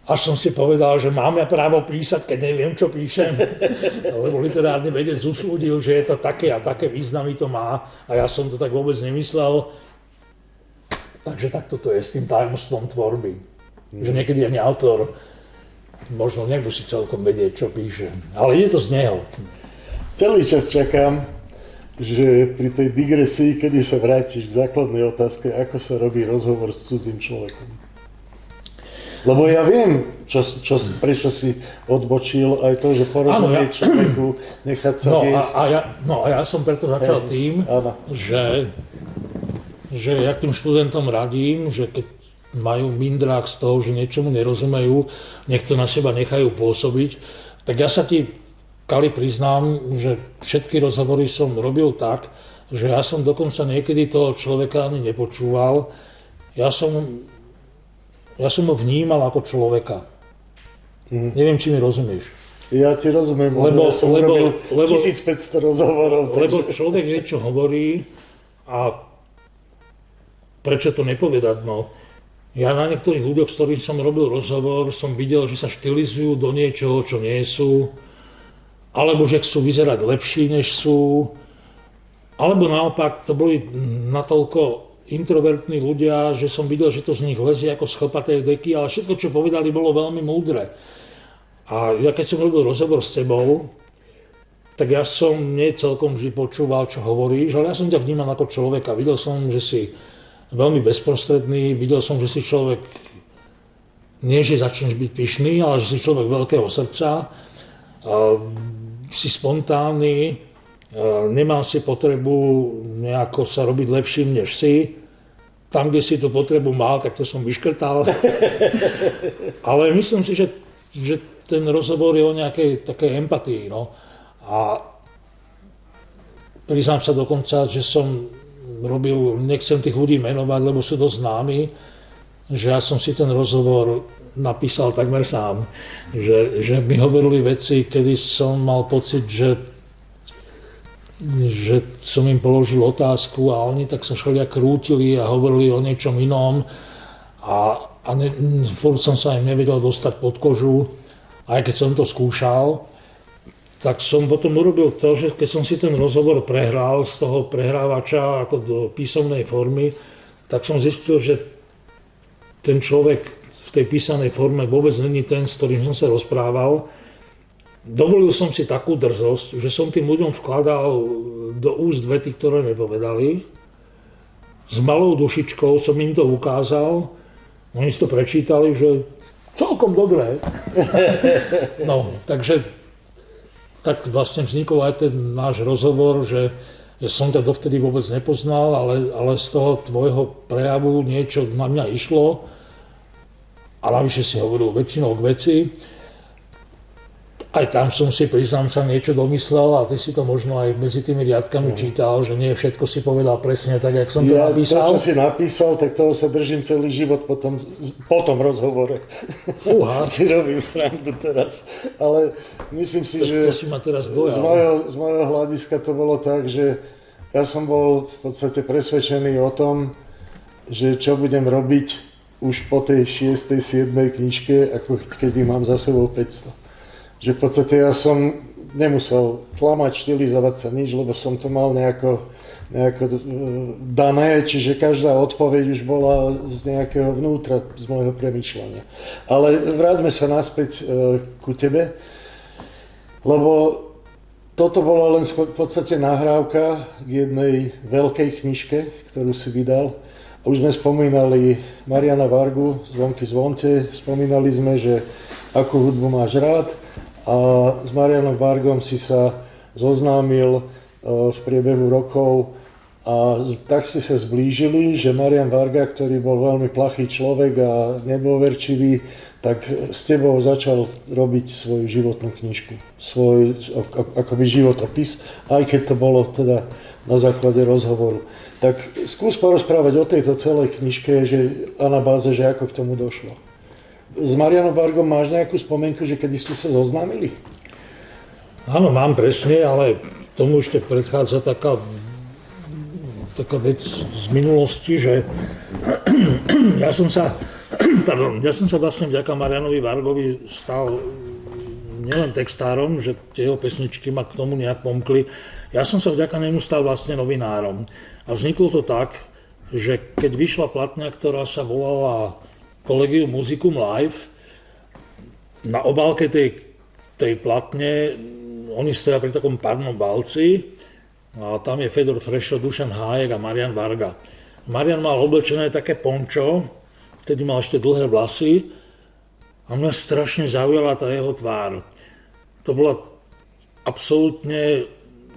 Až som si povedal, že mám ja právo písať, keď neviem, čo píšem. Lebo literárny vedec usúdil, že je to také a také významy to má a ja som to tak vôbec nemyslel. Takže takto to je s tým tajomstvom tvorby. Že niekedy ani autor možno nemusí celkom vedieť, čo píše. Ale je to z neho. Celý čas čakám, že pri tej digresii, kedy sa vrátiš k základnej otázke, ako sa robí rozhovor s cudzým človekom. Lebo ja viem, prečo si odbočil, aj to, že porozumieť človeku, nechať sa viesť. A ja som preto začal tým, že ja tým študentom radím, že keď majú mindrák z toho, že niečomu nerozumejú, nech to na seba nechajú pôsobiť, tak ja sa ti, Kali, priznám, že všetky rozhovory som robil tak, že ja som dokonca niekedy toho človeka ani nepočúval. Ja som ho vnímal ako človeka. Neviem, či mi rozumieš. Ja ti rozumiem, lebo ja som robil 1500 rozhovorov. Lebo človek niečo hovorí a prečo to nepovedať, no. Ja na niektorých ľuďoch, s ktorých som robil rozhovor, som videl, že sa štilizujú do niečoho, čo nie sú, alebo že chcú vyzerať lepší, než sú, alebo naopak, to boli natoľko introvertní ľudia, že som videl, že to z nich lezie ako z chlpatej deky, ale všetko, čo povedali, bolo veľmi múdre. A ja keď som robil rozhovor s tebou, tak ja som nie celkom vždy počúval, čo hovoríš, ale ja som ťa vnímal ako človeka. Videl som, že si veľmi bezprostredný, videl som, že si človek, nie že začneš byť pyšný, ale že si človek veľkého srdca, si spontánny, nemal si potrebu nejako sa robiť lepším, než si. tam, kde si tú potrebu mal, tak to som vyškrtal. Ale myslím si, že ten rozhovor je o nejakej takej empatii. No. A priznám sa dokonca, že som robil, nechcem tých ľudí menovať, lebo sú dosť známi, že ja som si ten rozhovor napísal takmer sám. Že mi hovorili veci, kedy som mal pocit, že som im položil otázku a oni tak sa všelijak krútili a hovorili o niečom inom a furt som sa im nevedel dostať pod kožu. Aj keď som to skúšal, tak som potom urobil to, že keď som si ten rozhovor prehral z toho prehrávača ako do písomnej formy, tak som zistil, že ten človek v tej písanej forme vôbec není ten, s ktorým som sa rozprával. Dovolil som si takú drzosť, že som tým ľuďom vkladal do úst vety, ktoré nepovedali. S malou dušičkou som im to ukázal, oni si to prečítali, že celkom dobré. No, takže tak vlastne vznikol aj ten náš rozhovor, že ja som to dovtedy vôbec nepoznal, ale z toho tvojho prejavu niečo na mňa išlo a navyše si hovoril väčšinou k veci. Aj tam som si, priznám sa, niečo domyslel a ty si to možno aj medzi tými riadkami čítal, že nie všetko si povedal presne tak, jak som to napísal. To, čo si napísal, tak toho sa držím celý život po tom rozhovore. Fúha. Si robím srandu teraz, ale myslím si, že to si ma teraz dojal. z môjho hľadiska to bolo tak, že ja som bol v podstate presvedčený o tom, že čo budem robiť už po tej 6., 7. knižke, ako keď mám za sebou 500. Že v podstate ja som nemusel klamať, štilizovať sa nič, lebo som to mal nejako dané, čiže každá odpoveď už bola z nejakého vnútra, z môjho premýšľania. Ale vráťme sa naspäť ku tebe, lebo toto bola len v podstate nahrávka k jednej veľkej knižke, ktorú si vydal. Už sme spomínali Mariana Vargu, Zvonky zvonte, spomínali sme, že akú hudbu máš rád. A s Marianom Vargom si sa zoznámil v priebehu rokov a tak ste sa zblížili, že Marian Varga, ktorý bol veľmi plachý človek a nedôverčivý, tak s tebou začal robiť svoju životnú knižku, svoj akoby životopis, aj keď to bolo teda na základe rozhovoru. Tak skús porozprávať o tejto celej knižke, že a na báze, že ako k tomu došlo. S Marianom Vargom máš nejakú spomienku, že kedy ste sa zoznámili? Áno, mám presne, ale tomu ešte predchádza taká vec z minulosti, že ja som sa vlastne vďaka Marianovi Vargovi stal nielen textárom, že tie jeho pesničky ma k tomu nejak pomkli, ja som sa vďaka nemu stal vlastne novinárom. A vzniklo to tak, že keď vyšla platňa, ktorá sa volala Collegium Musicum Live, na obálke tej platne, oni stoja pri takom parnom balci a tam je Fedor Frešo, Dušan Hájek a Marian Varga. Marian mal oblečené také pončo, vtedy mal ešte dlhé vlasy a mňa strašne zaujala tá jeho tvár. To bola absolútne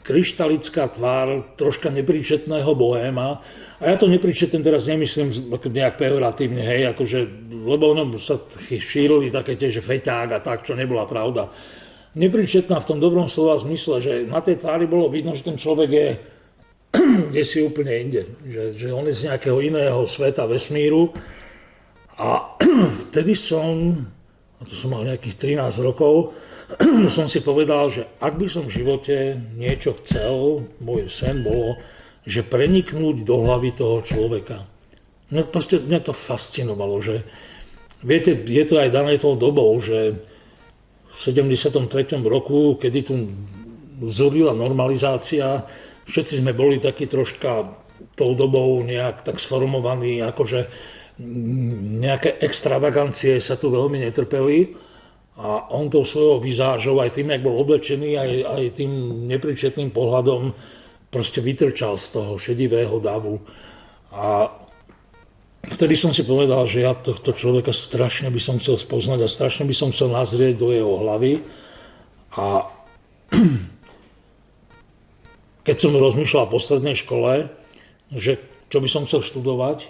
kryštalická tvár, troška nepríčetného bohéma. A ja to nepríčetne teraz nemyslím nejak pejoratívne, hej, akože, lebo ono sa šírili také tie, že feťák a tak, čo nebola pravda. Nepríčetná v tom dobrom slova zmysle, že na tej tvári bolo vidno, že ten človek je kdesi úplne inde, že on je z nejakého iného sveta, vesmíru. A vtedy som, a to som mal nejakých 13 rokov, som si povedal, že ak by som v živote niečo chcel, môj sen bolo, že preniknúť do hlavy toho človeka. Mňa to fascinovalo, že viete, je to aj dané tou dobou, že v 73. roku, kedy tu zúrila normalizácia, všetci sme boli takí troška tou dobou nejak tak sformovaní, akože nejaké extravagancie sa tu veľmi netrpeli. A on tou svojou vizážou, aj tým, jak bol oblečený, aj tým nepríčetným pohľadom proste vytrčal z toho šedivého davu. A vtedy som si povedal, že ja tohto človeka strašne by som chcel spoznať a strašne by som chcel nazrieť do jeho hlavy. A keď som rozmýšľal v poslednej škole, že čo by som chcel študovať,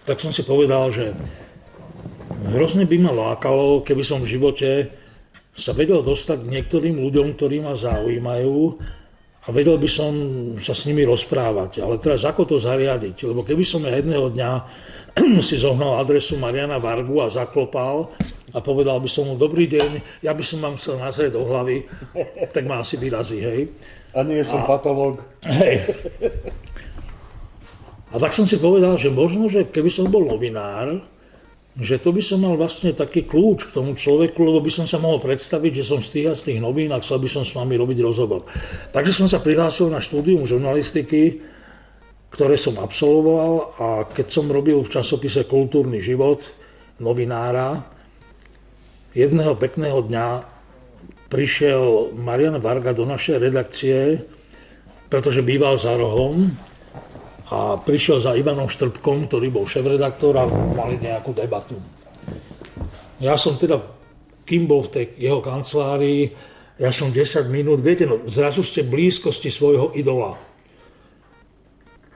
tak som si povedal, že hrozne by ma lákalo, keby som v živote sa vedel dostať k niektorým ľuďom, ktorí ma zaujímajú a vedel by som sa s nimi rozprávať. Ale teraz ako to zariadiť? Lebo keby som ja jedného dňa si zohnal adresu Mariana Vargu a zaklopal a povedal by som mu dobrý deň, ja by som vám chcel nazrieť do hlavy, tak ma asi vyrazí, hej. A nie som patológ. Hej. A tak som si povedal, že možno, že keby som bol novinár, že to by som mal vlastne taký kľúč k tomu človeku, lebo by som sa mohol predstaviť, že som z tých novín a chcel by som s vami robiť rozhovor. Takže som sa prihlásil na štúdium žurnalistiky, ktoré som absolvoval, a keď som robil v časopise Kultúrny život novinára, jedného pekného dňa prišiel Marian Varga do našej redakcie, pretože býval za rohom, a prišiel za Ivanom Štrbkom, ktorý bol šéfredaktor, a mali nejakú debatu. Ja som teda, kým bol v tej jeho kancelárii, ja som 10 minút, viete, no zrazu ste v blízkosti svojho idola.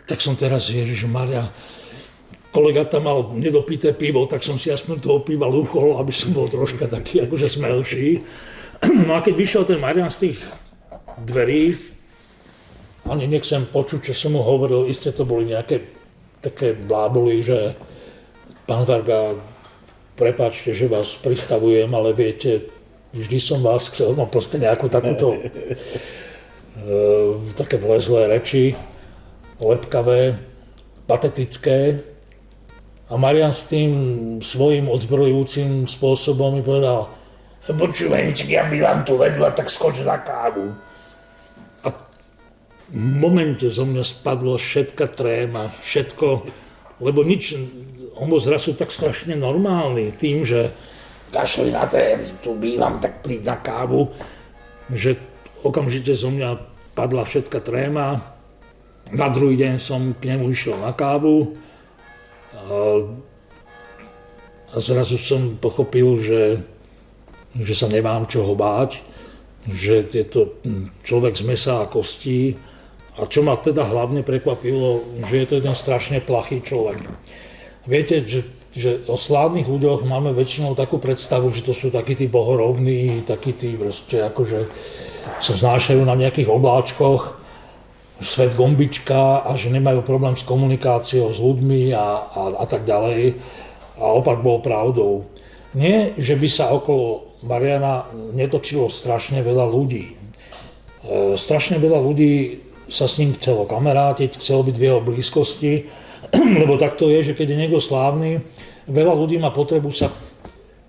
Tak som teraz, Ježišmaria, kolega tam mal nedopité pivo, tak som si aspoň toho piva lúchol, aby som bol troška taký akože smelší. No a keď vyšiel ten Marian z tých dverí, ani nechcem počuť, čo som mu hovoril, iste to boli nejaké také bláboli, že pán Varga, prepáčte, že vás pristavujem, ale viete, vždy som vás chcel, no proste nejakú takúto také vlezlé reči, lepkavé, patetické. A Marian s tým svojím odzbrojujúcim spôsobom mi povedal: počúvaj, ja bývam tu vedľa, tak skoč na kávu. A v momente zo mňa spadlo všetka tréma, všetko, lebo nič, on bol zrazu tak strašne normálny tým, že kašli na tém, tu bývam, tak príď na kávu, že okamžite zo mňa padla všetka tréma. Na druhý deň som k nemu išiel na kávu a zrazu som pochopil, že sa nemám čoho báť, že je to človek z mesa a kostí. A čo ma teda hlavne prekvapilo, že je to jeden strašne plachý človek. Viete, že o slávnych ľuďoch máme väčšinou takú predstavu, že to sú takí tí bohorovní, takí tí proste akože sa vznášajú na nejakých obláčkoch, svet gombička, a že nemajú problém s komunikáciou s ľuďmi a tak ďalej. A opak bol pravdou. Nie, že by sa okolo Mariana netočilo strašne veľa ľudí. Strašne veľa ľudí sa s ním chcelo kamarátiť, chcelo byť v jeho blízkosti, lebo tak to je, že keď je niekto slávny, veľa ľudí má potrebu sa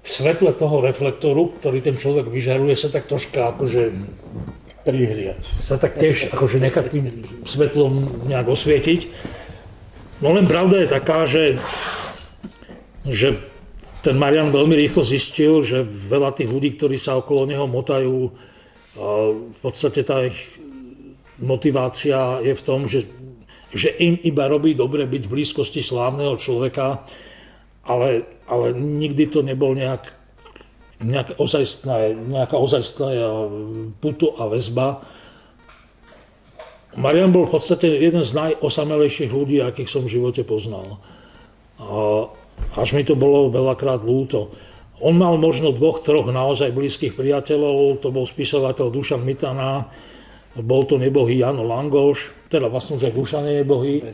v svetle toho reflektoru, ktorý ten človek vyžaruje, sa tak troška akože prihriať. Sa tak tiež akože nechať tým svetlom nejak osvietiť. No len pravda je taká, že ten Marian veľmi rýchlo zistil, že veľa tých ľudí, ktorí sa okolo neho motajú, v podstate tá ich motivácia je v tom, že im iba robí dobre byť v blízkosti slávneho človeka, ale nikdy to nebol nejaká ozajstná puto a väzba. Marian bol v podstate jeden z najosamelejších ľudí, akých som v živote poznal. Až mi to bolo veľakrát ľúto. On mal možno 2-3 naozaj blízkych priateľov, to bol spisovateľ Dušan Mitana, bol to nebohý Jano Langoš, teda vlastne už aj Dušan je nebohý.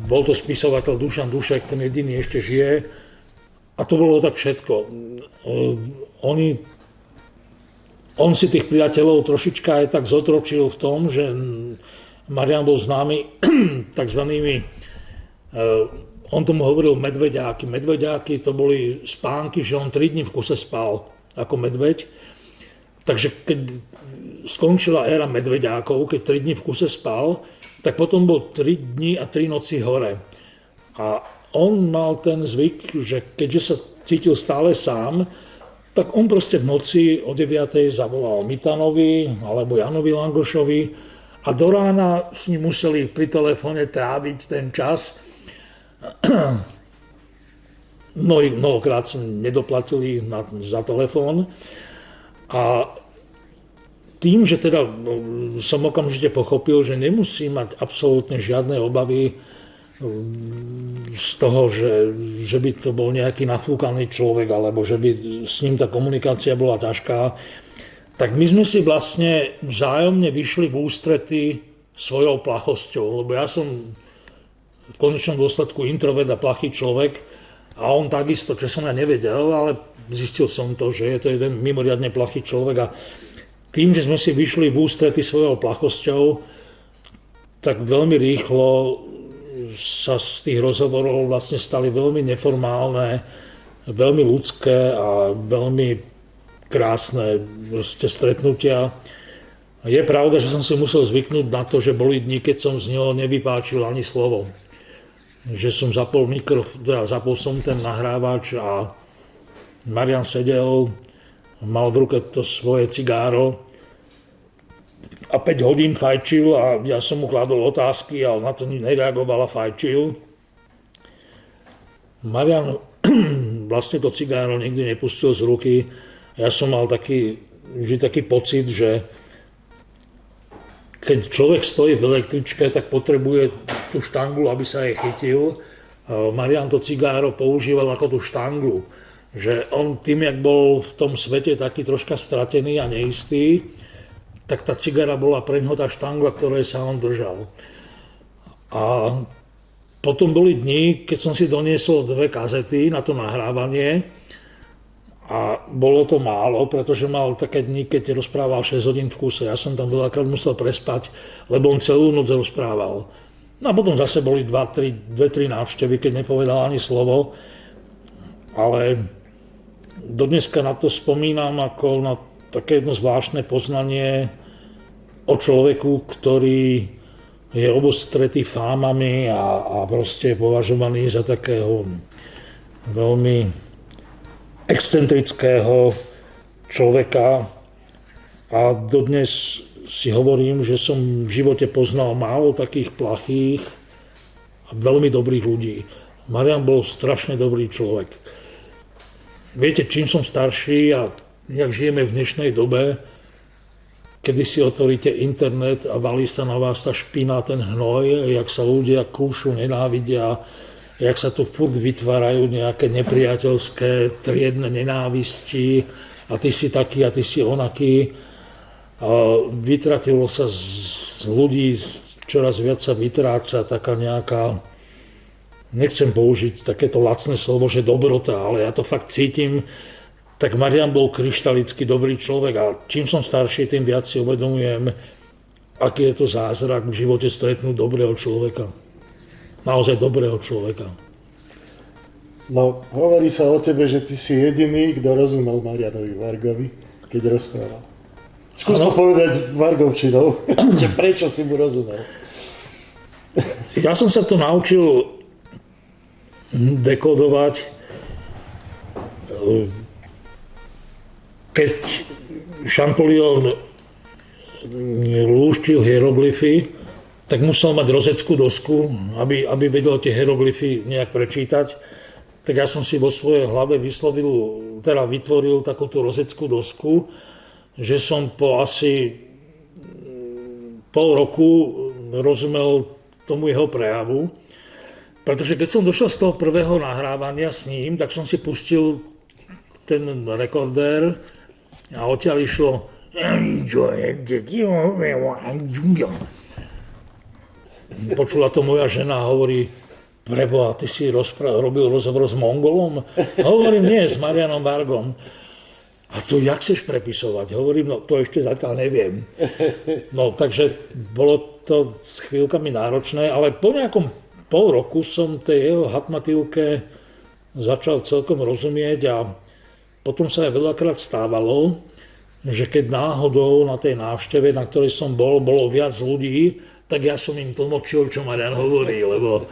Bol to spisovateľ Dušan Dušek, ten jediný ešte žije. A to bolo tak všetko. On si tých priateľov trošička aj tak zotročil v tom, že Marian bol známy takzvanými, on tomu hovoril medveďáky. Medveďáky to boli spánky, že on 3 dní v kuse spal ako medveď. Takže keď skončila éra medveďákov, keď 3 dní v kuse spal, tak potom bol 3 dní a 3 noci hore. A on mal ten zvyk, že keďže sa cítil stále sám, tak on proste v noci o 9:00 zavolal Mitanovi alebo Janovi Langošovi a do rána s ním museli pri telefóne tráviť ten čas. Mnohokrát nedoplatili za telefón. A tým, že teda som okamžite pochopil, že nemusí mať absolútne žiadne obavy z toho, že by to bol nejaký nafúkaný človek, alebo že by s ním tá komunikácia bola ťažká, tak my sme si vlastne vzájomne vyšli v ústrety svojou plachosťou, lebo ja som v konečnom dôsledku introvert a plachý človek a on takisto, čo som ja nevedel, ale zistil som to, že je to jeden mimoriadne plachý človek a tým, že sme si vyšli v ústrety svojou plachosťou, tak veľmi rýchlo sa z tých rozhovorov vlastne stali veľmi neformálne, veľmi ľudské a veľmi krásne stretnutia. Je pravda, že som si musel zvyknúť na to, že boli dni, keď som z neho nevypáčil ani slovo. Že som zapol som ten nahrávač a Marian sedel, mal v ruke to svoje cigáro a 5 hodín fajčil a ja som mu kladol otázky a on na to nereagoval a fajčil. Marian vlastne to cigáro nikdy nepustil z ruky. Ja som mal vždy taký pocit, že keď človek stojí v električke, tak potrebuje tú štanglu, aby sa jej chytil. Marian to cigáro používal ako tú štanglu. Že on tým, jak bol v tom svete taký troška stratený a neistý, tak tá cigara bola pre ňoho tá štangla, ktorej sa on držal. A potom boli dni, keď som si doniesol 2 kazety na to nahrávanie a bolo to málo, pretože mal také dni, keď rozprával 6 hodín v kuse. Ja som tam veľakrát musel prespať, lebo on celú noc rozprával. No a potom zase boli 2-3 návštevy, keď nepovedal ani slovo, ale dodneska na to spomínam ako na také jedno zvláštne poznanie o človeku, ktorý je obostretý fámami a proste je považovaný za takého veľmi excentrického človeka a dodnes si hovorím, že som v živote poznal málo takých plachých a veľmi dobrých ľudí. Marian bol strašne dobrý človek. Viete, čím som starší a jak žijeme v dnešnej dobe, kedy si otvoríte internet a valí sa na vás tá špina, ten hnoj, jak sa ľudia kúšu, nenávidia, jak sa tu furt vytvárajú nejaké nepriateľské, triedne nenávisti a ty si taký a ty si onaký. A vytratilo sa z ľudí, čoraz viac sa vytráca taká nejaká, nechcem použiť takéto lacné slovo, že dobrota, ale ja to fakt cítim, tak Marian bol kryštalicky dobrý človek a čím som starší, tým viac si uvedomujem, aký je to zázrak v živote stretnúť dobrého človeka. Naozaj dobrého človeka. No, hovorí sa o tebe, že ty si jediný, kto rozumel Marianovi Vargovi, keď rozprával. Skús to povedať vargovčinou, že prečo si mu rozumel. Ja som sa to naučil dekodovať, keď Champollion lúštil hieroglyfy, tak musel mať rozeckú dosku, aby vedel tie hieroglyfy nejak prečítať. Tak ja som si vo svojej hlave vytvoril takúto rozeckú dosku, že som po asi pol roku rozumel tomu jeho prejavu. Pretože keď som došiel z toho prvého nahrávania s ním, tak som si pustil ten rekordér a odtiaľ išlo počula to moja žena a hovorí, preboha, ty si robil rozhovor s Mongolom? Hovorím, nie, s Marianom Vargom. A to jak chceš prepisovať? Hovorím, no to ešte zatiaľ neviem. No takže bolo to s chvíľkami náročné, ale po nejakom pol roku som tej jeho hatmatilke začal celkom rozumieť a potom sa aj veľakrát stávalo, že keď náhodou na tej návšteve, na ktorej som bol, bolo viac ľudí, tak ja som im tlmočil, čo Marian hovorí, lebo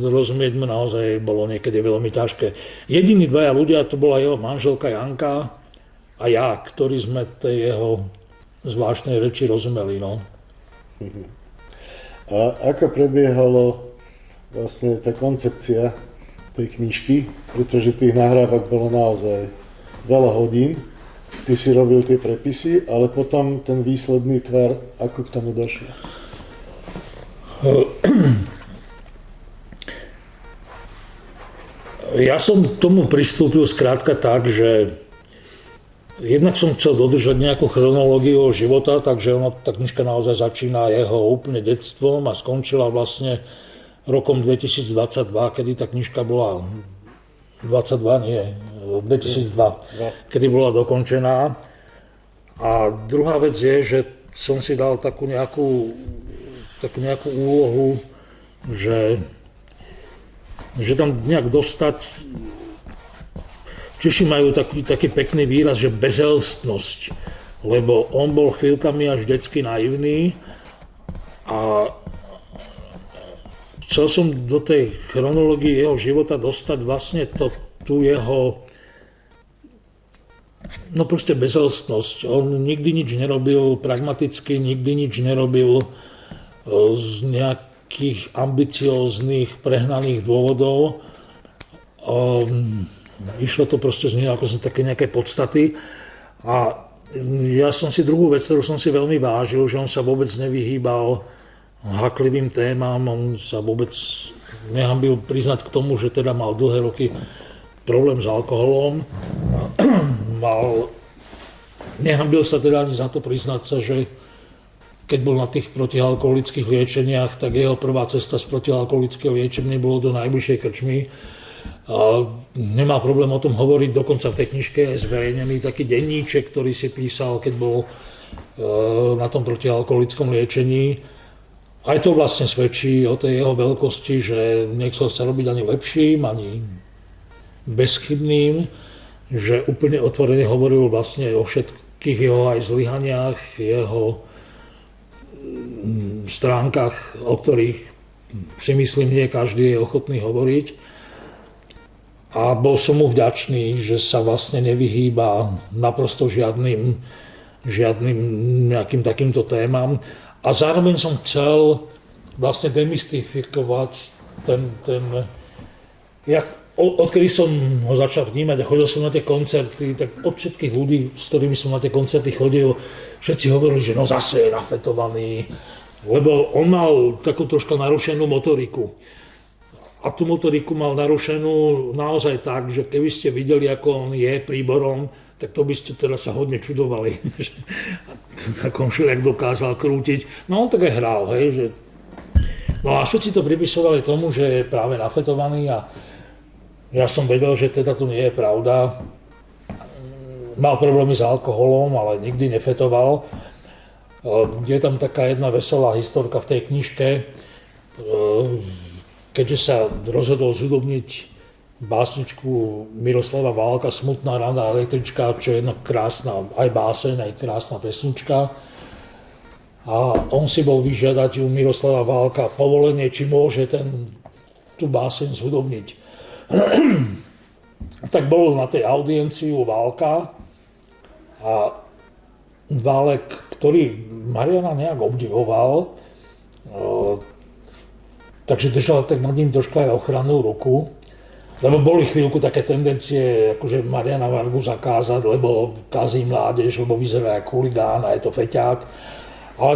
rozumieť mu naozaj bolo niekedy veľmi ťažké. Jediní 2 ľudia, to bola jeho manželka Janka a ja, ktorí sme tej jeho zvláštnej reči rozumeli. No. A ako prebiehalo vlastne tá koncepcia tej knižky, pretože tých nahrávok bolo naozaj veľa hodín, ty si robil tie prepisy, ale potom ten výsledný tvar, ako k tomu došlo? Ja som k tomu pristúpil skrátka tak, že jednak som chcel dodržať nejakú chronológiu života, takže tá knižka naozaj začína jeho úplne detstvom a skončila vlastne rokom 2022, kedy tá knižka bola 2002, kedy bola dokončená. A druhá vec je, že som si dal takú nejakú úlohu, že tam nejak dostať. Češi majú taký pekný výraz, že bezelstnosť, lebo on bol chvíľkami až detsky naivný a chcel som do tej chronológie jeho života dostať vlastne tú jeho proste bezelstnosť. On nikdy nič nerobil pragmaticky, nikdy nič nerobil z nejakých ambicióznych, prehnaných dôvodov. Išlo to proste z také nejaké podstaty. A ja som si druhú vec, ktorú som si veľmi vážil, že on sa vôbec nevyhýbal háklivým témam, on sa vôbec nehanbil priznať k tomu, že teda mal dlhé roky problém s alkoholom. Nehanbil sa teda ani za to priznať sa, že keď bol na tých protialkoholických liečeniach, tak jeho prvá cesta z protialkoholického liečenia bolo do najbližšej krčmy. A nemá problém o tom hovoriť, dokonca v tej knižke je zverejnený taký denníček, ktorý si písal, keď bol na tom protialkoholickom liečení. Aj to vlastne svedčí o tej jeho veľkosti, že nechcel sa robiť ani lepším, ani bezchybným, že úplne otvorene hovoril vlastne o všetkých jeho aj zlyhaniach, jeho stránkach, o ktorých si myslím, nie každý je ochotný hovoriť. A bol som mu vďačný, že sa vlastne nevyhýba naprosto žiadnym nejakým takýmto témam. A zároveň som chcel vlastne demystifikovať odkedy som ho začal vnímať a chodil som na tie koncerty, tak od všetkých ľudí, s ktorými som na tie koncerty chodil, všetci hovorili, že no zase je nafetovaný, lebo on mal takú troška narušenú motoriku. A tú motoriku mal narušenú naozaj tak, že keby ste videli, ako on je príborom, tak to by ste teda sa hodne čudovali, ako on všelijak dokázal krútiť. No on tak aj hral, hej, no a všetci to pripisovali tomu, že je práve nafetovaný a ja som vedel, že teda to nie je pravda. Mal problémy s alkoholom, ale nikdy nefetoval. Je tam taká jedna veselá historka v tej knižke, keďže sa rozhodol zhudobniť básničku Miroslava Válka Smutná ranná električka, čo je jedna krásna, aj báseň, aj krásna pesnička. A on si bol vyžiadať u Miroslava Válka povolenie, či môže tú báseň zhudobniť. Tak bol na tej audiencii u Válka a Válek, ktorý Mariana nejak obdivoval, takže držal tak nad ním troška aj ochrannú ruku, lebo boli chvíľku také tendencie, akože Mariana Vargu zakázať, lebo kazí mládež, lebo vyzerá ako chuligán a je to feťák. Ale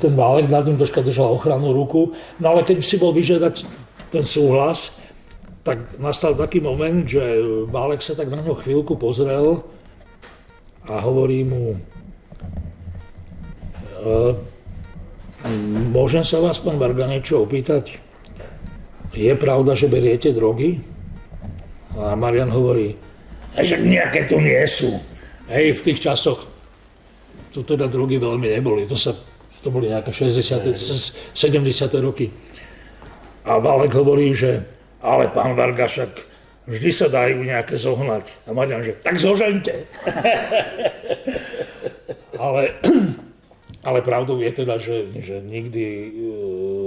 ten Válek nad ním troška držal ochrannú ruku, no ale keď si bol vyžiadať ten súhlas, tak nastal taký moment, že Válek sa tak na ňo chvíľku pozrel a hovorí mu: môžem sa vás, pán Varga, niečo opýtať? Je pravda, že beriete drogy? A Marian hovorí: že nejaké tu nie sú. Hej, v tých časoch tu teda drogy veľmi neboli, to boli nejaké 60. 70. roky. A Válek hovorí, že ale pán Varga, však vždy sa dajú nejaké zohnať. A Marian, že tak zožeňte. ale pravdou je teda, že nikdy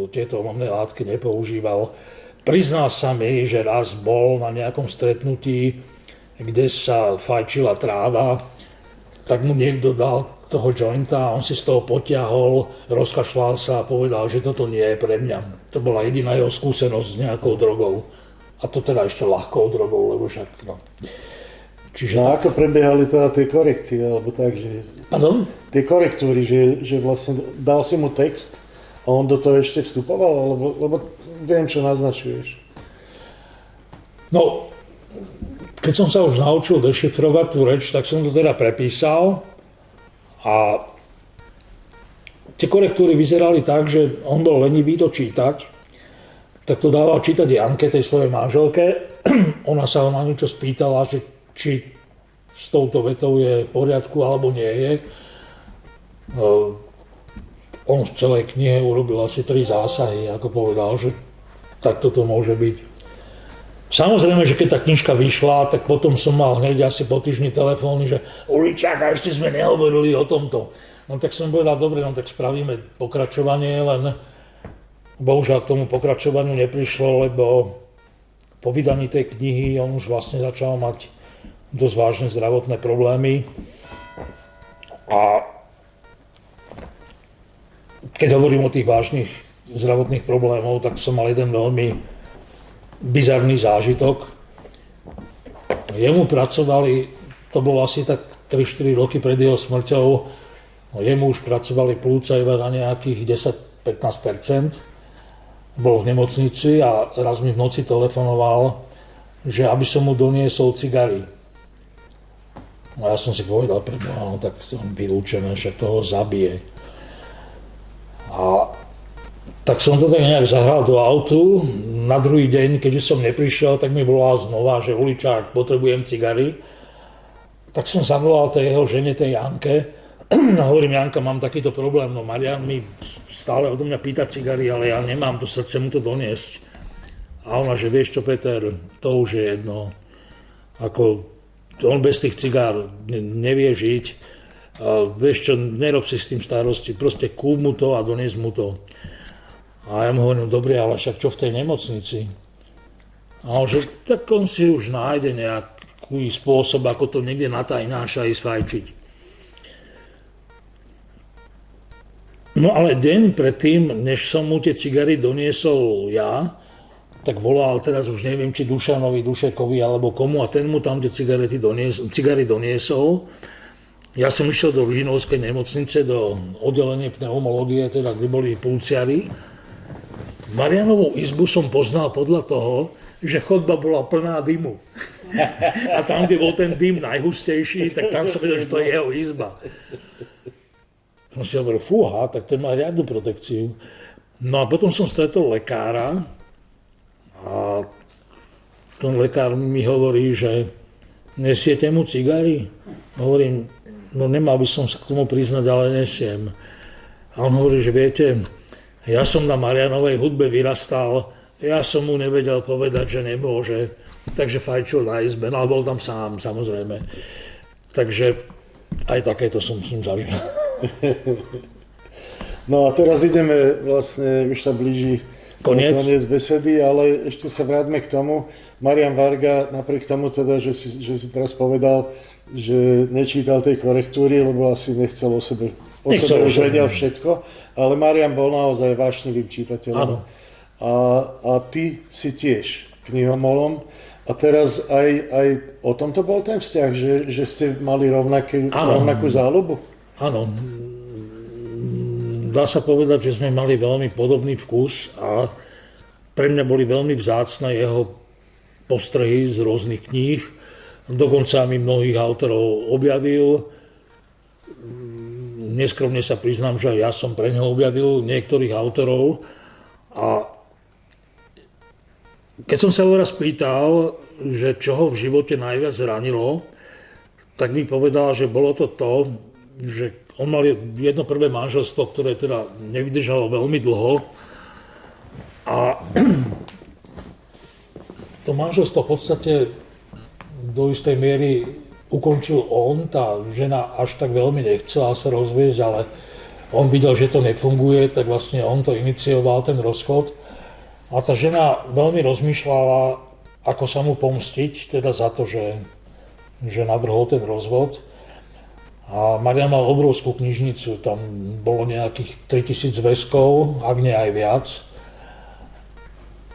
tieto omamné látky nepoužíval. Priznal sa mi, že raz bol na nejakom stretnutí, kde sa fajčila tráva, tak mu niekto dal toho jointa a on si z toho potiahol, rozkašľal sa a povedal, že toto nie je pre mňa. To bola jediná jeho skúsenosť s nejakou drogou. A to teda ešte ľahkou drogou, lebo však, no. Čiže no ako prebiehali teda tie korekcie, alebo tak, že... Pardon? Tie korektúry, že vlastne dal si mu text a on do toho ešte vstupoval, lebo viem, čo naznačuješ. No, keď som sa už naučil dešifrovať tú reč, tak som to teda prepísal a tie korektúry vyzerali tak, že on bol lenivý to čítať, tak to dával čítať Janke, tej svojej manželke. Ona sa ho na niečo spýtala, že či s touto vetou je v poriadku alebo nie je. On v celej knihe urobil asi 3 zásahy, ako povedal, že takto to môže byť. Samozrejme, že keď tá knižka vyšla, tak potom som mal hneď asi po týždni telefóny, že Uličák, a ešte sme nehovorili o tomto. No tak som povedal, dobre, no tak spravíme pokračovanie, len bohužiaľ k tomu pokračovaniu neprišlo, lebo po vydaní tej knihy on už vlastne začal mať dosť vážne zdravotné problémy. A keď hovorím o tých vážnych zdravotných problémov, tak som mal jeden veľmi bizarný zážitok. Jemu pracovali, to bolo asi tak 3-4 roky pred jeho smrťou, jemu už pracovali plúca iba na nejakých 10-15%. Bol v nemocnici a raz mi v noci telefonoval, že aby som mu doniesol cigary. A ja som si povedal, no tak to vylúčené, že toho zabije. A tak som to tak nejak zahral do autu. Na druhý deň, keďže som neprišiel, tak mi volal znova, že Uličák, potrebujem cigary. Tak som zavolal tej jeho žene, tej Janke. A hovorím, Janka, mám takýto problém, no Marian mi stále odo mňa pýta cigary, ale ja nemám to srdce mu to doniesť. A ona, že vieš čo, Peter, to už je jedno. Ako, on bez tých cigár nevie žiť. A vieš čo, nerob si s tým starosti, proste kúp mu to a donies mu to. A ja mu hovorím, dobre, ale však čo v tej nemocnici? A on, že tak on si už nájde nejaký spôsob, ako to niekde natajnáša ísť fajčiť. No ale deň predtým, než som mu tie cigary doniesol ja, tak volal, teraz už neviem, či Dušanovi, Dušekovi alebo komu, a ten mu tam tie cigary doniesol. Ja som išiel do Ružinovskej nemocnice, do oddelenia pneumológie, teda kde boli pulciari. Marianovú izbu som poznal podľa toho, že chodba bola plná dymu. A tam, kde bol ten dym najhustejší, tak tam som vedel, že to je jeho izba. Som si hovoril, fúha, tak ten má riadnu protekciu. No a potom som stretol lekára a ten lekár mi hovorí, že nesiete mu cigary? Hovorím, no nemal by som sa k tomu priznať, ale nesiem. A on hovorí, že viete, ja som na Marianovej hudbe vyrastal, ja som mu nevedel povedať, že nemôže, takže fajčil na izbe, no ale bol tam sám, samozrejme. Takže aj takéto som s ním zažil. No a teraz ideme, vlastne už sa blíži koniec besedy, ale ešte sa vráťme k tomu. Marian Varga, napriek tomu teda, že si teraz povedal, že nečítal tej korektúry, lebo asi nechcel o sebe už vedel všetko, ale Marian bol naozaj vášnivým čítateľom. A ty si tiež knihomolom. A teraz aj o tomto bol ten vzťah, že ste mali rovnakú záľubu? Áno. Dá sa povedať, že sme mali veľmi podobný vkus a pre mňa boli veľmi vzácne jeho postrehy z rôznych kníh. Dokonca mi mnohých autorov objavil. Neskromne sa priznám, že aj ja som pre neho objavil niektorých autorov. A keď som sa ho raz pýtal, že čo ho v živote najviac zranilo, tak mi povedal, že bolo to, že on mal jedno prvé manželstvo, ktoré teda nevydržalo veľmi dlho. A to manželstvo v podstate do istej miery ukončil on, tá žena až tak veľmi nechcela sa rozviesť, ale on videl, že to nefunguje, tak vlastne on to inicioval, ten rozchod. A tá žena veľmi rozmýšľala, ako sa mu pomstiť, teda za to, že navrhol ten rozvod. A Marian mal obrovskú knižnicu, tam bolo nejakých 3000 zväzkov, ak nie aj viac.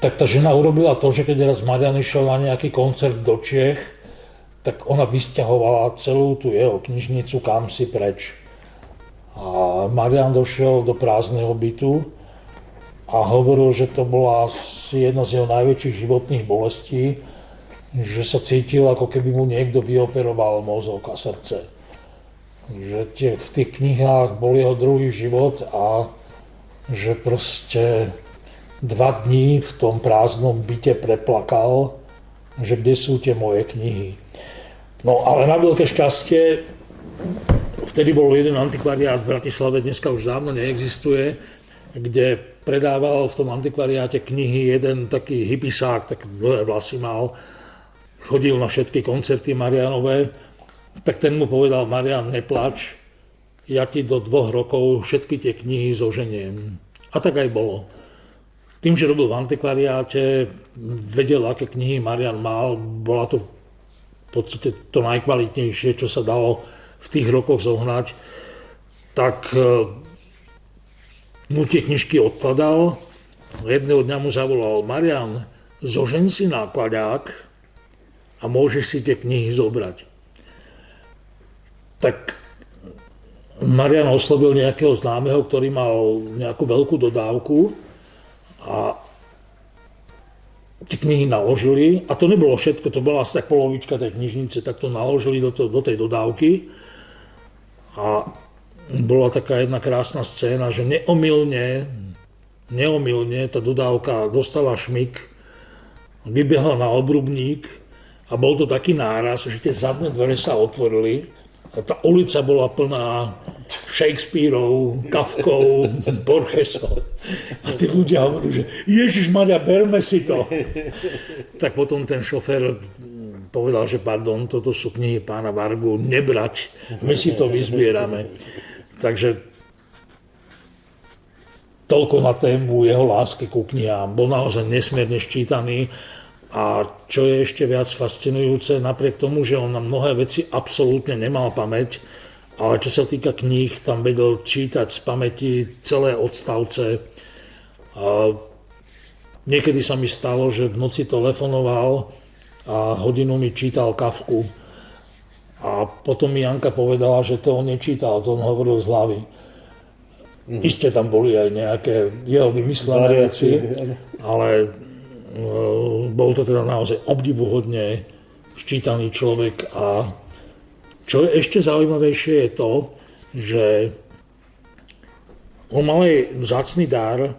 Tak tá žena urobila to, že keď raz Marian išiel na nejaký koncert do Čiech, tak ona vysťahovala celú tú jeho knižnicu kamsi preč. A Marian došiel do prázdneho bytu a hovoril, že to bola asi jedna z jeho najväčších životných bolestí, že sa cítil, ako keby mu niekto vyoperoval mozog a srdce. Že v tých knihách bol jeho druhý život a že proste 2 dní v tom prázdnom byte preplakal, že kde sú tie moje knihy. No ale na veľké šťastie, vtedy bol jeden antikvariát v Bratislave, dneska už dávno neexistuje, kde predával v tom antikvariáte knihy jeden taký hippisák, tak dlhé vlasy mal, chodil na všetky koncerty Marianové, tak ten mu povedal: Marian, neplač, ja ti do 2 rokov všetky tie knihy zoženiem. A tak aj bolo. Tým, že robil v antikvariáte, vedel, aké knihy Marian mal, bola to v podstate to najkvalitnejšie, čo sa dalo v tých rokoch zohnať, tak mu tie knižky odkladal. Jedného dňa mu zavolal: Marian, zožeň si nákladák a môžeš si tie knihy zobrať. Tak Marian oslovil nejakého známeho, ktorý mal nejakú veľkú dodávku a tie knihy naložili. A to nebolo všetko, to bola asi tak polovička tej knižnice, tak to naložili do tej dodávky. A bola taká jedna krásna scéna, že neomylne tá dodávka dostala šmyk, vybehla na obrubník a bol to taký náraz, že tie zadné dvere sa otvorili a tá ulica bola plná Shakespeareov, Kafkov, Borgesov. A tí ľudia hovorili, že Ježišmaria, berme si to. Tak potom ten šofér povedal, že pardon, toto sú knihy pána Vargu, nebrať, my si to vyzbierame. Takže toľko na tému jeho lásky ku knihám. Bol naozaj nesmierne ščítaný a čo je ešte viac fascinujúce, napriek tomu, že on na mnohé veci absolútne nemal pamäť, ale čo sa týka kníh, tam vedel čítať z pamäti celé odstavce. Niekedy sa mi stalo, že v noci telefonoval a hodinu mi čítal Kafku. A potom mi Janka povedala, že to on nečítal, to on hovoril z hlavy. Isté tam boli aj nejaké jeho vymyslené veci, ale bol to teda naozaj obdivuhodne ščítaný človek. A čo je ešte zaujímavejšie je to, že on mal aj vzácny dar.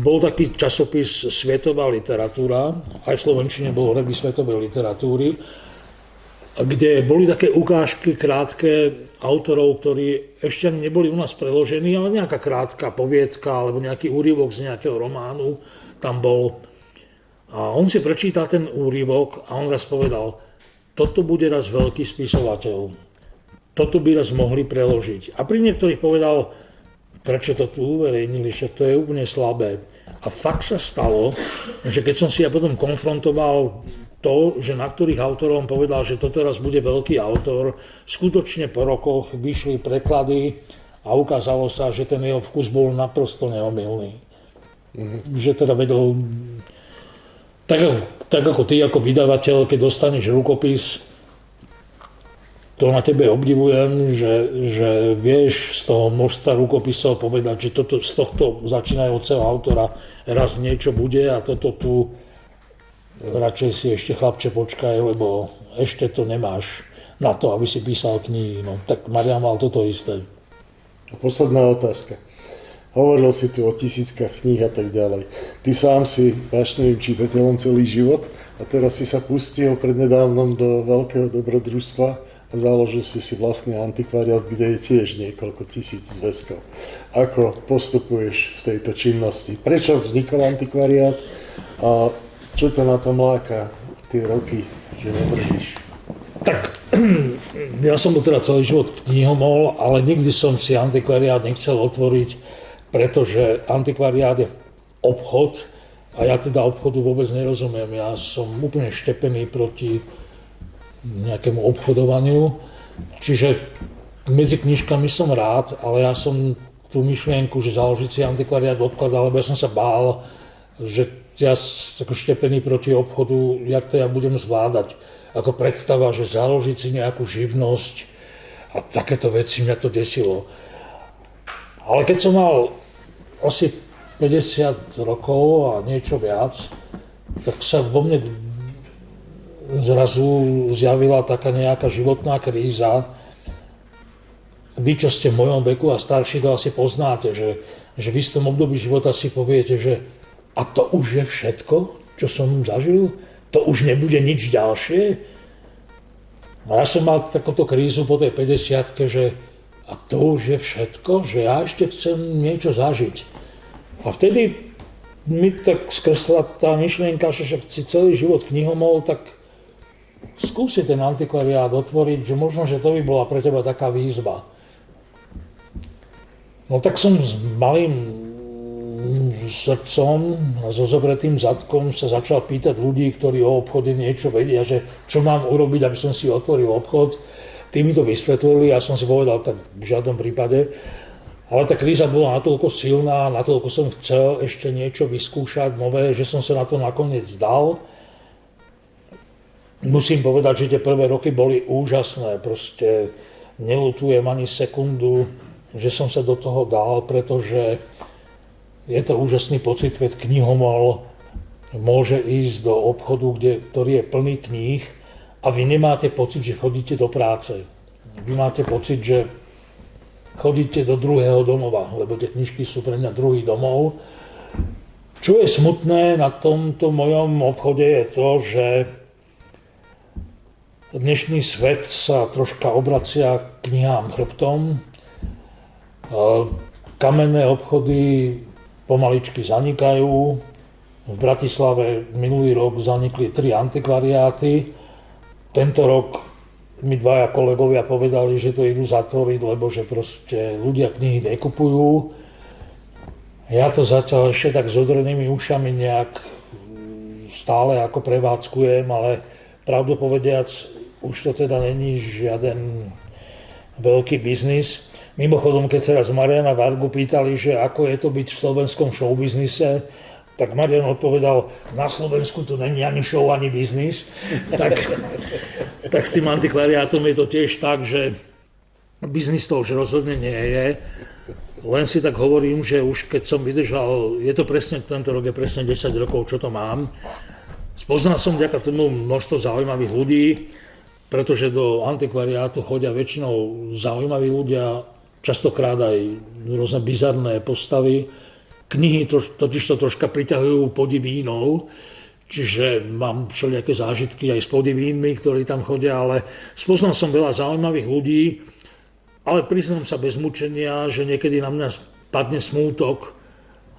Bol taký časopis Svetová literatúra, aj v slovenčine bol reby svetovej literatúry, kde boli také ukážky krátke autorov, ktorí ešte ani neboli u nás preložení, ale nejaká krátka poviedka alebo nejaký úryvok z nejakého románu tam bol. A on si prečítal ten úryvok a on raz povedal: toto bude raz veľký spisovateľ, toto by raz mohli preložiť. A pri niektorých povedal: prečo to tu uverejnili, však to je úplne slabé. A fakt sa stalo, že keď som si ja potom konfrontoval to, že na ktorých autorov on povedal, že toto raz bude veľký autor, skutočne po rokoch vyšli preklady a ukázalo sa, že ten jeho vkus bol naprosto neomylný. Že teda vedel, tak ako ty ako vydavateľ, keď dostaneš rukopis, to na tebe obdivujem, že vieš z toho množstva rukopisov povedať, že z tohto začínajúceho autora raz niečo bude a toto tu radšej si ešte chlapče počkaj, lebo ešte to nemáš na to, aby si písal knihy. No, tak Marian mal toto isté. A posledná otázka. Hovoril si tu o tisíckach kníh a tak ďalej. Ty sám si vášnivým čitateľom celý život a teraz si sa pustil prednedávnom do veľkého dobrodružstva a založil si vlastný antikvariát, kde je tiež niekoľko tisíc zväzkov. Ako postupuješ v tejto činnosti? Prečo vznikol antikvariát a čo ťa na tom láka tie roky, že nedržíš? Tak, ja som bol teda celý život knihomol, ale nikdy som si antikvariát nechcel otvoriť, pretože antikvariát je obchod a ja teda obchodu vôbec nerozumiem. Ja som úplne štepený proti nejakému obchodovaniu, čiže medzi knižkami som rád, ale ja som tú myšlienku, že založiť si antikvariát odkladal, lebo ja som sa bál, že ja ako štepený proti obchodu, jak to ja budem zvládať. Ako predstava, že založiť si nejakú živnosť a takéto veci, mňa to desilo. Ale keď som mal asi 50 rokov a niečo viac, tak sa vo mne zrazu zjavila taká nejaká životná kríza. Vy, čo ste v mojom veku a starší, to asi poznáte, že v istom období života si poviete, že a to už je všetko, čo som zažil? To už nebude nič ďalšie? A ja som mal takúto krízu po tej 50-ke, že a to už je všetko, že ja ešte chcem niečo zažiť. A vtedy mi tak skresla tá myšlienka, že však si celý život knihomol, tak skúsi ten antikvariát otvoriť, že možno, že to by bola pre teba taká výzva. No tak som s malým srdcom a so zobretým zadkom sa začal pýtať ľudí, ktorí o obchode niečo vedia, že čo mám urobiť, aby som si otvoril obchod. Tí mi to vysvetlili a som si povedal, tak v žiadnom prípade. Ale tá kríza bola natoľko silná, natoľko som chcel ešte niečo vyskúšať nové, že som sa na to nakoniec zdal. Musím povedať, že tie prvé roky boli úžasné, proste neľutujem ani sekundu, že som sa do toho dal, pretože je to úžasný pocit, keď knihomol môže ísť do obchodu, ktorý je plný kníh a vy nemáte pocit, že chodíte do práce. Vy máte pocit, že chodíte do druhého domova, lebo tie knižky sú pre mňa druhý domov. Čo je smutné na tomto mojom obchode je to, že dnešný svet sa troška obracia k knihám chrbtom. Kamenné obchody pomaličky zanikajú. V Bratislave minulý rok zanikli 3 antikvariáty. Tento rok mi 2 kolegovia povedali, že to idú zatvoriť, lebo že proste ľudia knihy nekupujú. Ja to zatiaľ ešte tak s odrenými ušami nejak stále ako prevádzkujem, ale pravdu povediac, už to teda není žiaden veľký biznis. Mimochodom, keď sa raz Mariana Vargu pýtali, že ako je to byť v slovenskom showbiznise, tak Marian odpovedal, na Slovensku to není ani show, ani biznis. Tak s tým antikvariátom je to tiež tak, že biznis to už rozhodne nie je. Len si tak hovorím, že už keď som vydržal, je to presne, tento rok je presne 10 rokov, čo to mám. Spoznal som vďaka tomu množstvo zaujímavých ľudí, pretože do antikvariátu chodia väčšinou zaujímaví ľudia, častokrát aj rôzne bizarné postavy. Knihy totiž to troška priťahujú podivínov, čiže mám všelijaké zážitky aj s podivínmi, ktorí tam chodia, ale spoznal som veľa zaujímavých ľudí, ale priznám sa bez mučenia, že niekedy na mňa padne smútok,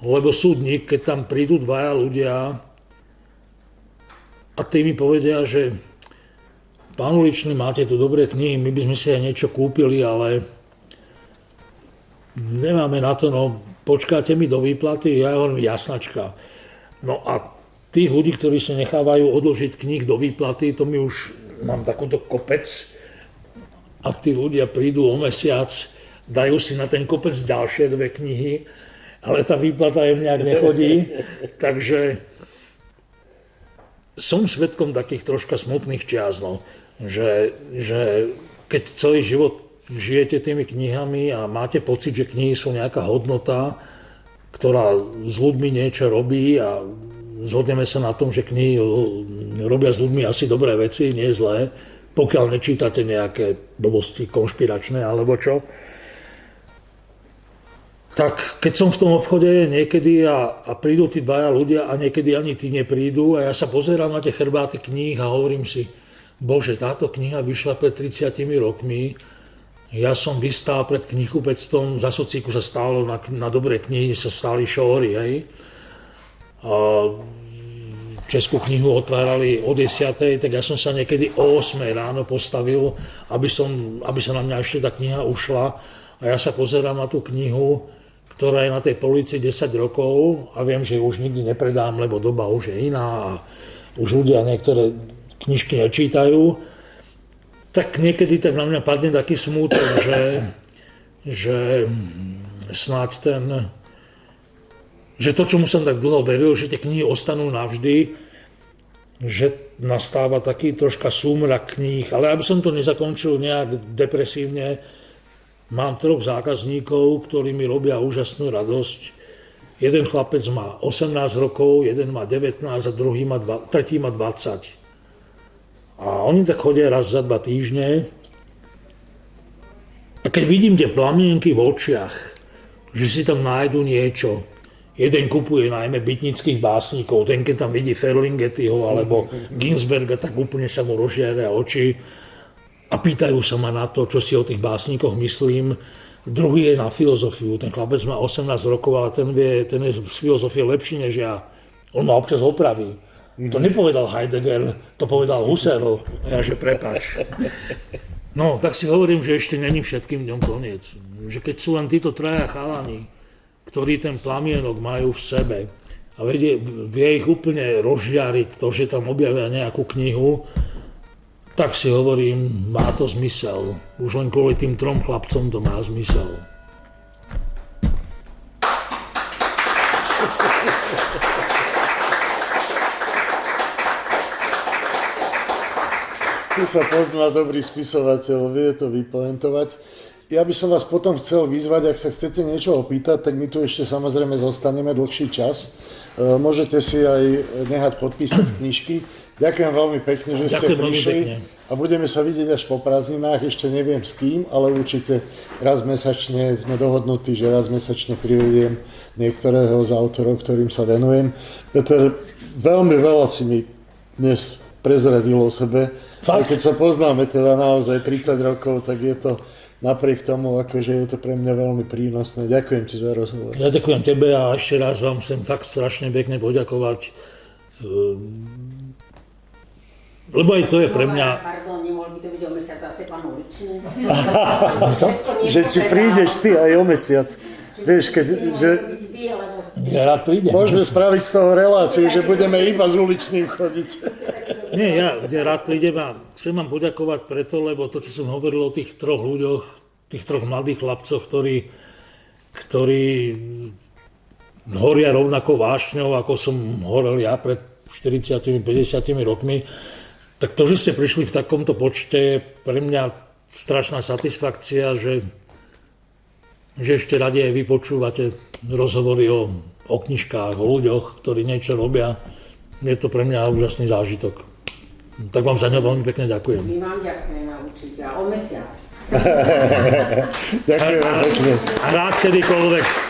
lebo súdnik, keď tam prídu 2 ľudia a tí mi povedia, že pán Uličný, máte tu dobré knihy, my by sme si aj niečo kúpili, ale nemáme na to, no počkáte mi do výplaty, ja hovorím jasnačka. No a tých ľudí, ktorí sa nechávajú odložiť kníh do výplaty, to mi už mám takúto kopec a tí ľudia prídu o mesiac, dajú si na ten kopec ďalšie 2 knihy, ale tá výplata im nejak nechodí, takže som svedkom takých troška smutných čias, no, že keď celý život žijete tými knihami a máte pocit, že knihy sú nejaká hodnota, ktorá s ľuďmi niečo robí a zhodneme sa na tom, že knihy robia s ľuďmi asi dobré veci, nie zlé, pokiaľ nečítate nejaké blbosti konšpiračné alebo čo. Tak keď som v tom obchode niekedy a prídu tí 2 ľudia a niekedy ani tí neprídu a ja sa pozerám na tie chrbáty kníh a hovorím si, bože, táto kniha vyšla pred 30 rokmi, ja som vystál pred knihkupectvom, za socíku sa stálo, na dobré knihy sa stáli šóry, hej. A Českú knihu otvárali o 10:00, tak ja som sa niekedy o 8:00 ráno postavil, aby sa na mňa ešte tá kniha ušla. A ja sa pozerám na tú knihu, ktorá je na tej polici 10 rokov a viem, že ju už nikdy nepredám, lebo doba už je iná a už ľudia niektoré knižky nečítajú. Tak niekedy tak na mňa padne taký smútok, že snáď že to, čomu som tak dlho veril, že tie knihy ostanú navždy, že nastáva taký troška súmrak kníh. Ale aby som to nezakončil nejak depresívne, mám 3 zákazníkov, ktorí mi robia úžasnú radosť. jeden chlapec má 18 rokov, jeden má 19 a tretí má 20. A oni tak chodia raz za 2 týždne. A keď vidím tie plamienky v očiach, že si tam nájdu niečo, jeden kupuje najmä bytnických básnikov, ten keď tam vidí Ferlinghettiho alebo Ginsberga, tak úplne sa mu rozžiaria oči a pýtajú sa ma na to, čo si o tých básnikoch myslím. Druhý je na filozofiu, ten chlapec má 18 rokov, ale ten je z filozofie lepší než ja. On ma občas opraví. To nepovedal Heidegger, to povedal Husserl. A ja, že prepáč. No, tak si hovorím, že ešte není všetkým dňom koniec. Že keď sú len títo traja chalani, ktorí ten plamienok majú v sebe a vie ich úplne rozžiariť to, že tam objavia nejakú knihu, tak si hovorím, má to zmysel. Už len kvôli tým 3 chlapcom to má zmysel. Tu sa pozná dobrý spisovateľ, vie to vypoentovať. Ja by som vás potom chcel vyzvať, ak sa chcete niečo opýtať, tak my tu ešte samozrejme zostaneme dlhší čas. Môžete si aj nehať podpísať knižky. Ďakujem veľmi pekne, že ste prišli a budeme sa vidieť až po prázdninách, ešte neviem s kým, ale určite raz mesačne sme dohodnutí, že raz mesačne privediem niektorého z autorov, ktorým sa venujem. Peter, veľmi veľa si mi dnes prezradil o sebe. Aj keď sa poznáme teda naozaj 30 rokov, tak je to napriek tomu, akože je to pre mňa veľmi prínosné. Ďakujem ti za rozhovor. Ja ďakujem tebe a ešte raz vám chcem tak strašne pekne poďakovať. Lebo aj to je pre mňa... Pardon, nemohol by to byť o mesiac zase pán Uličný? Že či prídeš ty aj o mesiac. Vieš, že... Ja rád prídem. Môžeme spraviť z toho reláciu, že budeme iba s Uličným chodiť. Nie, ja rád prídem a chcem vám poďakovať preto, lebo to, čo som hovoril o tých 3 ľuďoch, tých 3 mladých chlapcoch, ktorí horia rovnako vášňou, ako som horel ja pred 40-50 rokmi, tak to, že ste prišli v takomto počte, je pre mňa strašná satisfakcia, že ešte radi aj vy počúvate rozhovory o knižkách, o ľuďoch, ktorí niečo robia. Je to pre mňa úžasný zážitok. Tak vám za ňo veľmi pekne ďakujem. My vám ďakujeme určite a o mesiac. Ďakujem pekne. A rád kedykoľvek.